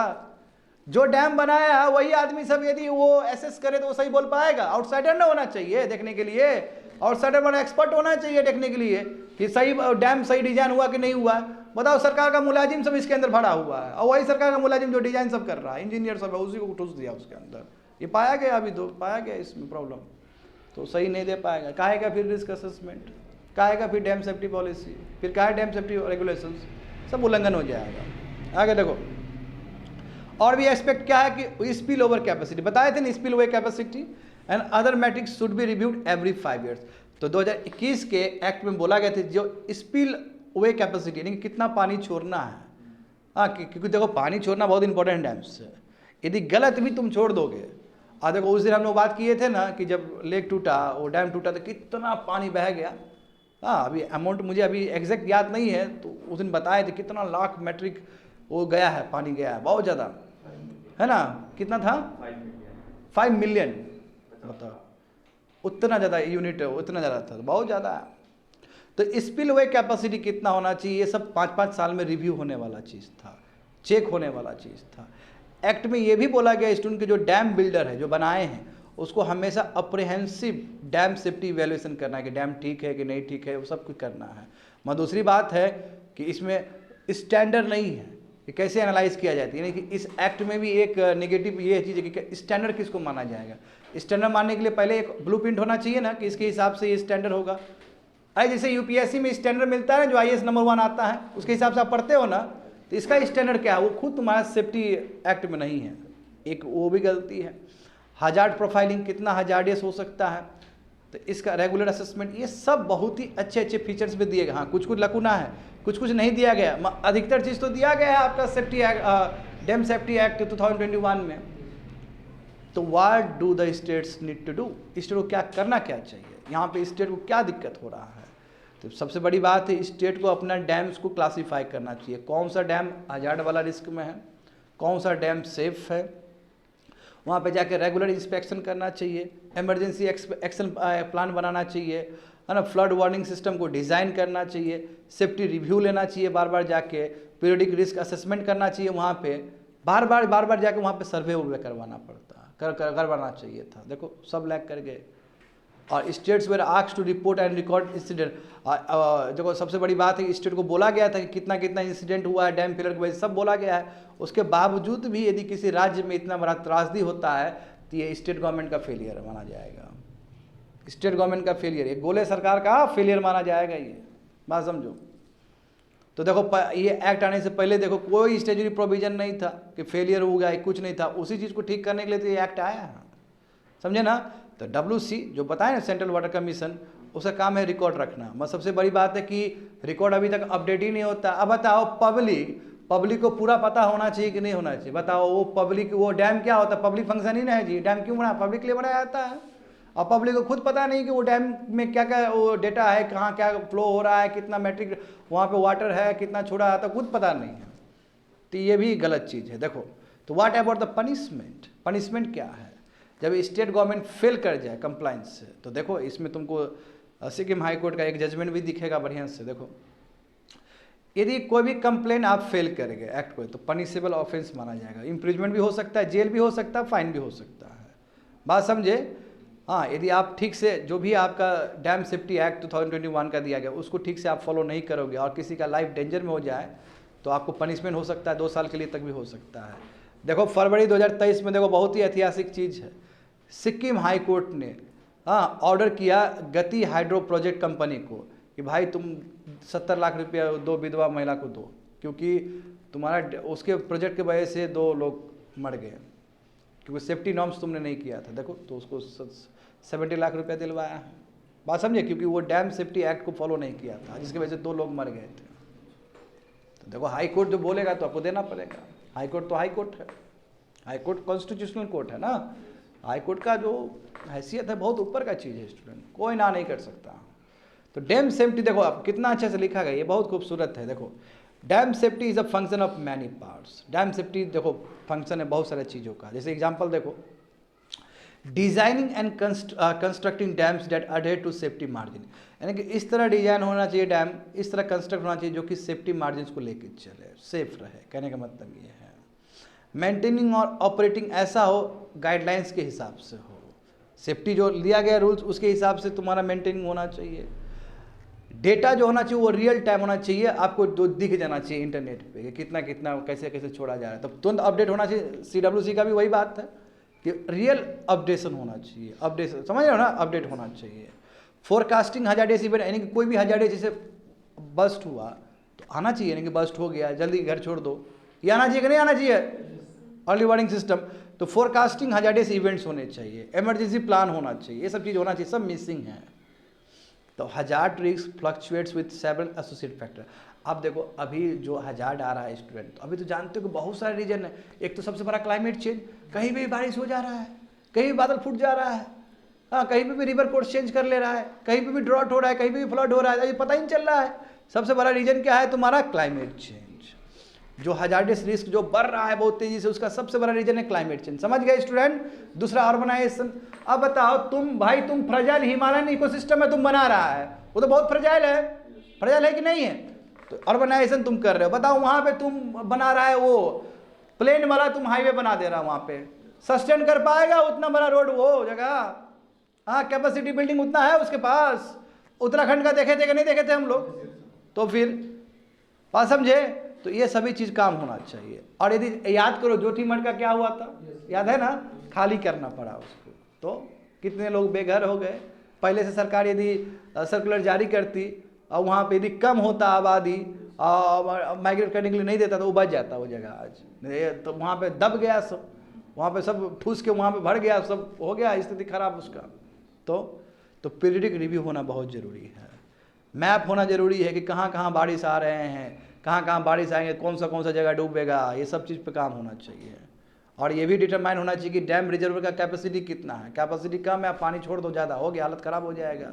जो डैम बनाया है वही आदमी सब यदि वो एसेस करे तो वो सही बोल पाएगा? आउटसाइडर ना होना चाहिए देखने के लिए, आउटसाइडर बड़ा एक्सपर्ट होना चाहिए देखने के लिए कि सही डैम सही डिजाइन हुआ कि नहीं हुआ। बताओ, सरकार का मुलाजिम सब इसके अंदर भरा हुआ है, और वही सरकार का मुलाजिम जो डिजाइन सब कर रहा है, इंजीनियर सब है, उसी को ठूस दिया उसके अंदर। ये पाया गया, अभी तो पाया गया इसमें प्रॉब्लम, तो सही नहीं दे पाएगा। काहे का फिर रिस्क असेसमेंट, काहे का फिर डैम सेफ्टी पॉलिसी, फिर काहे डैम सेफ्टी रेगुलेशंस, सब उल्लंघन हो जाएगा। आगे देखो, और भी एस्पेक्ट क्या है कि स्पिल ओवर कैपेसिटी, बताए थे ना, spill over capacity and other matrix should be reviewed every 5 years। तो 2021 के एक्ट में बोला गया था जो स्पिल ओवर कैपेसिटी यानी कि कितना पानी छोड़ना है। हाँ, क्योंकि देखो पानी छोड़ना बहुत इंपॉर्टेंट है डैम से, यदि गलत भी तुम छोड़ दोगे। देखो उस दिन हम लोग बात किए थे ना कि जब लेक टूटा, वो डैम टूटा तो कितना पानी बह गया। हाँ, अभी अमाउंट मुझे अभी एग्जैक्ट याद नहीं है, तो उस दिन बताए थे कितना लाख मैट्रिक वो गया है, पानी गया है, बहुत ज़्यादा है ना। कितना था? 5 मिलियन। बताओ, उतना ज़्यादा यूनिट है, उतना ज़्यादा था, बहुत ज़्यादा है। तो स्पिलवे कैपेसिटी कितना होना चाहिए, ये सब 5-5 साल में रिव्यू होने वाला चीज़ था, चेक होने वाला चीज़ था। एक्ट में ये भी बोला गया स्टूडेंट के जो डैम बिल्डर है, जो बनाए हैं, उसको हमेशा अप्रीहेंसिव डैम सेफ्टी इवैल्यूएशन करना है कि डैम ठीक है कि नहीं ठीक है, वो सब कुछ करना है। मगर दूसरी बात है कि इसमें स्टैंडर्ड नहीं है कि कैसे एनालाइज किया जाती है, यानी कि इस एक्ट में भी एक नेगेटिव ये चीज़ है कि स्टैंडर्ड किसको माना जाएगा। स्टैंडर्ड मानने के लिए पहले एक ब्लूप्रिंट होना चाहिए ना कि इसके हिसाब से ये स्टैंडर्ड होगा। अरे जैसे यूपीएससी में स्टैंडर्ड मिलता है ना, जो IAS नंबर 1 आता है, उसके हिसाब से आप पढ़ते हो ना, तो इसका स्टैंडर्ड क्या है, वो खुद तुम्हारा सेफ्टी एक्ट में नहीं है, एक वो भी गलती है। हजार्ड प्रोफाइलिंग, कितना हजार्डियस हो सकता है, तो इसका रेगुलर असेसमेंट, ये सब बहुत ही अच्छे अच्छे फीचर्स भी दिए गए। हाँ, कुछ कुछ लकुना है, कुछ कुछ नहीं दिया गया, अधिकतर चीज़ तो दिया गया है आपका safety act, dam safety act 2021 में। तो what do the states need to do, state को क्या करना क्या चाहिए, यहाँ पे स्टेट को क्या दिक्कत हो रहा है। तो सबसे बड़ी बात है, स्टेट को अपना डैम्स को क्लासीफाई करना चाहिए, कौन सा डैम हजार्ड वाला रिस्क में है, कौन सा डैम सेफ है, वहाँ पे जाके रेगुलर इंस्पेक्शन करना चाहिए, इमरजेंसी एक्शन प्लान बनाना चाहिए, है ना, फ्लड वार्निंग सिस्टम को डिज़ाइन करना चाहिए, सेफ्टी रिव्यू लेना चाहिए, बार बार जाके पीरियडिक रिस्क असेसमेंट करना चाहिए, वहाँ पे बार बार जाके वहाँ पे सर्वे वर्वे करवाना पड़ता, करवाना चाहिए था। देखो सब लैग कर गए। और states were asked to report and record incident. देखो सबसे बड़ी बात है कि स्टेट को बोला गया था कि कितना कितना इंसिडेंट हुआ है डैम फेलियर की वजह से, सब बोला गया है। उसके बावजूद भी यदि किसी राज्य में इतना बड़ा त्रासदी होता है तो ये स्टेट गवर्नमेंट का फेलियर माना जाएगा, स्टेट गवर्नमेंट का फेलियर, ये गोले सरकार का फेलियर माना जाएगा। ये बात समझो। तो देखो ये एक्ट आने से पहले देखो कोई स्टेचुरी प्रोविजन नहीं था कि फेलियर हो गया, कुछ नहीं था। उसी चीज़ को ठीक करने के लिए तो ये एक्ट आया है, समझे ना। तो WC जो बताए ना, सेंट्रल वाटर कमीशन, उसका काम है रिकॉर्ड रखना। बस सबसे बड़ी बात है कि रिकॉर्ड अभी तक अपडेट ही नहीं होता। अब बताओ पब्लिक को पूरा पता होना चाहिए कि नहीं होना चाहिए? बताओ वो पब्लिक, वो डैम क्या होता है? पब्लिक फंक्शन ही ना है जी। डैम क्यों बना? पब्लिक के लिए बनाया जाता है। और पब्लिक को खुद पता नहीं कि वो डैम में क्या क्या वो डेटा है, कहाँ क्या फ्लो हो रहा है, कितना मैट्रिक वहाँ पे वाटर है, कितना छोड़ा आता, खुद पता नहीं है। तो ये भी गलत चीज़ है। देखो तो what about the punishment? Punishment क्या है जब स्टेट गवर्नमेंट फेल कर जाए कंप्लाइंस से? तो देखो इसमें तुमको सिक्किम हाई कोर्ट का एक जजमेंट भी दिखेगा बढ़िया से। देखो यदि कोई भी कंप्लेन आप फेल करेंगे एक्ट को, तो पनिशेबल ऑफेंस माना जाएगा। इम्प्रिजमेंट भी हो सकता है, जेल भी हो सकता है, फाइन भी हो सकता है। बात समझे? हाँ, यदि आप ठीक से जो भी आपका डैम सेफ्टी एक्ट 2021 का दिया गया उसको ठीक से आप फॉलो नहीं करोगे और किसी का लाइफ डेंजर में हो जाए तो आपको पनिशमेंट हो सकता है, 2 साल के लिए तक भी हो सकता है। देखो फरवरी 2023 में देखो बहुत ही ऐतिहासिक चीज़ है, सिक्किम हाई कोर्ट ने ऑर्डर किया गति हाइड्रो प्रोजेक्ट कंपनी को कि भाई तुम 70 लाख रुपया दो विधवा महिला को दो, क्योंकि तुम्हारा उसके प्रोजेक्ट की वजह से 2 लोग मर गए क्योंकि सेफ्टी नॉर्म्स तुमने नहीं किया था। देखो तो उसको 70 लाख रुपया दिलवाया है। बात समझे? क्योंकि वो डैम सेफ्टी एक्ट को फॉलो नहीं किया था, जिसकी वजह से 2 लोग मर गए थे। तो देखो हाई कोर्ट जो बोलेगा तो आपको देना पड़ेगा। हाई कोर्ट तो हाई कोर्ट है, हाई कोर्ट कॉन्स्टिट्यूशनल कोर्ट है ना। हाई कोर्ट का जो हैसियत है बहुत ऊपर का चीज़ है स्टूडेंट, कोई ना नहीं कर सकता। तो डैम सेफ्टी देखो आप कितना अच्छे से लिखा गया, ये बहुत खूबसूरत है। देखो dam safety is a function of many parts. Dam safety देखो फंक्शन है बहुत सारे चीज़ों का। जैसे एग्जांपल देखो, designing and constructing dams that adhere to safety margin, यानी कि इस तरह डिजाइन होना चाहिए डैम, इस तरह कंस्ट्रक्ट होना चाहिए जो कि सेफ्टी मार्जिन को लेकर चले, सेफ रहे। कहने का मतलब ये है। मेंटेनिंग और ऑपरेटिंग ऐसा हो गाइडलाइंस के हिसाब से हो, सेफ्टी जो लिया गया रूल्स उसके हिसाब से तुम्हारा मेंटेनिंग होना चाहिए। डेटा जो होना चाहिए वो रियल टाइम होना चाहिए, आपको दिख जाना चाहिए इंटरनेट पे कि कितना कितना कैसे कैसे छोड़ा जा रहा है, तब तुरंत अपडेट होना चाहिए। CWC का भी वही बात है कि रियल अपडेशन होना चाहिए, अपडेशन समझ रहे हो ना, अपडेट होना चाहिए। फोरकास्टिंग हजार्डियस इवेंट, यानी कि कोई भी हजार्डियस जैसे बस्ट हुआ तो आना चाहिए, यानी कि बस्ट हो गया जल्दी घर छोड़ दो, ये आना चाहिए कि नहीं आना चाहिए? Early warning system. तो फोरकास्टिंग हजार्डियस इवेंट्स होने चाहिए, इमरजेंसी प्लान होना चाहिए, ये सब चीज़ होना चाहिए, सब मिसिंग है। तो hazard risk fluctuates with several associate factor. अब देखो अभी जो हजार्ड आ रहा है स्टूडेंट, तो अभी तो जानते हो कि बहुत सारे रीजन है। एक तो सबसे बड़ा क्लाइमेट चेंज, कहीं भी बारिश हो जा रहा है, कहीं भी बादल फूट जा रहा है, हाँ कहीं पे भी रिवर कोर्स चेंज कर ले रहा है, कहीं पे भी ड्रॉट हो रहा है, कहीं पे भी फ्लड हो रहा है, ये पता ही नहीं चल रहा है। सबसे बड़ा रीजन क्या है तुम्हारा? Climate change. जो हजार्डियस रिस्क जो बढ़ रहा है बहुत तेजी से, उसका सबसे बड़ा रीजन है क्लाइमेट चेंज। समझ गए स्टूडेंट? दूसरा अर्बनाइजेशन। अब बताओ तुम फ्रजाइल हिमालयन इकोसिस्टम में तुम बना रहा है, वो तो बहुत फ्रजाइल है कि नहीं है? तो अर्बनाइजेशन तुम कर रहे हो, बताओ वहां पे तुम बना रहा है वो प्लेन वाला तुम हाईवे बना दे रहा है, वहां पे सस्टेन कर पाएगा उतना बड़ा रोड वो जगह? हाँ, कैपेसिटी बिल्डिंग उतना है उसके पास। उत्तराखंड का देखे थे कि नहीं देखे थे हम लोग? तो फिर बात समझे? तो ये सभी चीज़ काम होना चाहिए। और यदि याद करो जोशीमठ का क्या हुआ था, याद है ना? खाली करना पड़ा उसको, तो कितने लोग बेघर हो गए। पहले से सरकार यदि सर्कुलर जारी करती और वहाँ पे यदि कम होता आबादी माइग्रेट करने के लिए नहीं देता तो वो बच जाता वो जगह आज। तो वहाँ पे दब गया सब, वहाँ पे सब ठूस के वहाँ पे भर गया, सब हो गया स्थिति खराब उसका। तो पीरियडिक रिव्यू होना बहुत ज़रूरी है, मैप होना ज़रूरी है कि कहाँ कहाँ बारिश आ रहे हैं, कहाँ कहाँ बारिश आएंगे, कौन सा जगह डूबेगा, ये सब चीज़ पे काम होना चाहिए। और ये भी डिटरमाइन होना चाहिए कि डैम रिजर्वर का कैपेसिटी कितना है। कैपेसिटी कम है, पानी छोड़ दो, ज़्यादा हो गया हालत ख़राब हो जाएगा।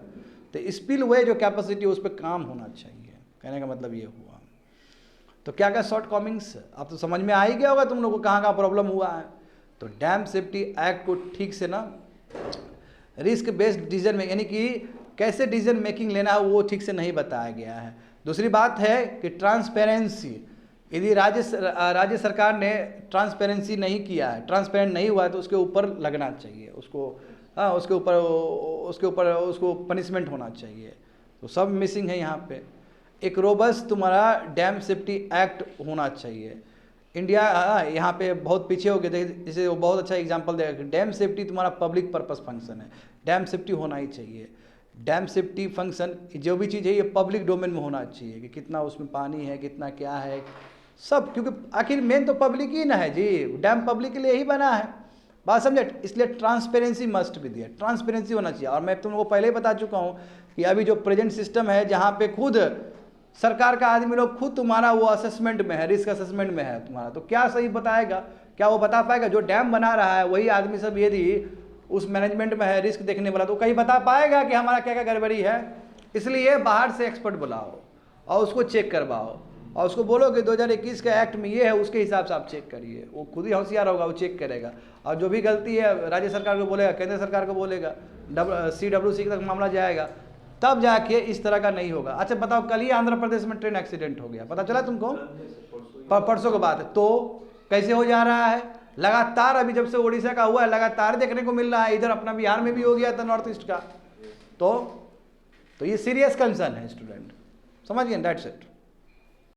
तो स्पिल वे जो कैपेसिटी उस पर काम होना चाहिए। कहने का मतलब ये हुआ। तो क्या क्या शॉर्ट कमिंग्स अब तो समझ में आ ही गया होगा तुम लोग को कहाँ कहाँ प्रॉब्लम हुआ है। तो डैम सेफ्टी एक्ट को ठीक से ना रिस्क बेस्ड डिसीजन में, यानी कि कैसे डिसीजन मेकिंग लेना है वो ठीक से नहीं बताया गया है। दूसरी बात है कि ट्रांसपेरेंसी, यदि राज्य सरकार ने ट्रांसपेरेंसी नहीं किया है, ट्रांसपेरेंट नहीं हुआ है, तो उसके ऊपर लगना चाहिए, उसको हाँ उसके ऊपर उसको पनिशमेंट होना चाहिए। तो सब मिसिंग है यहाँ पे। एक रोबस्ट तुम्हारा डैम सेफ्टी एक्ट होना चाहिए। इंडिया यहाँ पे बहुत पीछे हो गए। देखिए जैसे वो बहुत अच्छा एग्जांपल देगा कि डैम सेफ्टी तुम्हारा पब्लिक पर्पस फंक्शन है, डैम सेफ्टी होना ही चाहिए। डैम सेफ्टी फंक्शन जो भी चीज़ है ये पब्लिक डोमेन में होना चाहिए कि कितना उसमें पानी है, कितना क्या है सब, क्योंकि आखिर मेन तो पब्लिक ही ना है जी, डैम पब्लिक के लिए ही बना है, बात समझे। इसलिए ट्रांसपेरेंसी मस्ट भी दिया, ट्रांसपेरेंसी होना चाहिए। और मैं तुम लोगों को पहले ही बता चुका हूँ कि अभी जो प्रेजेंट सिस्टम है जहाँ पे खुद सरकार का आदमी लोग खुद तुम्हारा वो असेसमेंट में है, रिस्क असेसमेंट में है तुम्हारा, तो क्या सही बताएगा, क्या वो बता पाएगा? जो डैम बना रहा है वही आदमी सब यदि उस मैनेजमेंट में है रिस्क देखने वाला, तो कहीं बता पाएगा कि हमारा क्या क्या गड़बड़ी है? इसलिए बाहर से एक्सपर्ट बुलाओ और उसको चेक करवाओ और उसको बोलो कि 2021 का एक्ट में ये है, उसके हिसाब से आप चेक करिए। वो खुद ही होशियार होगा, वो चेक करेगा और जो भी गलती है राज्य सरकार को बोलेगा, केंद्र सरकार को बोलेगा, CWC तक मामला जाएगा, तब जाके इस तरह का नहीं होगा। अच्छा बताओ, कल ही आंध्र प्रदेश में ट्रेन एक्सीडेंट हो गया, पता चला तुमको? परसों की बात है। तो कैसे हो जा रहा है? लगातार अभी जब से उड़ीसा का हुआ है लगातार देखने को मिल रहा है, इधर अपना बिहार में भी हो गया था नॉर्थ ईस्ट का। तो ये सीरियस कंसर्न है स्टूडेंट, समझिए, दैट्स इट।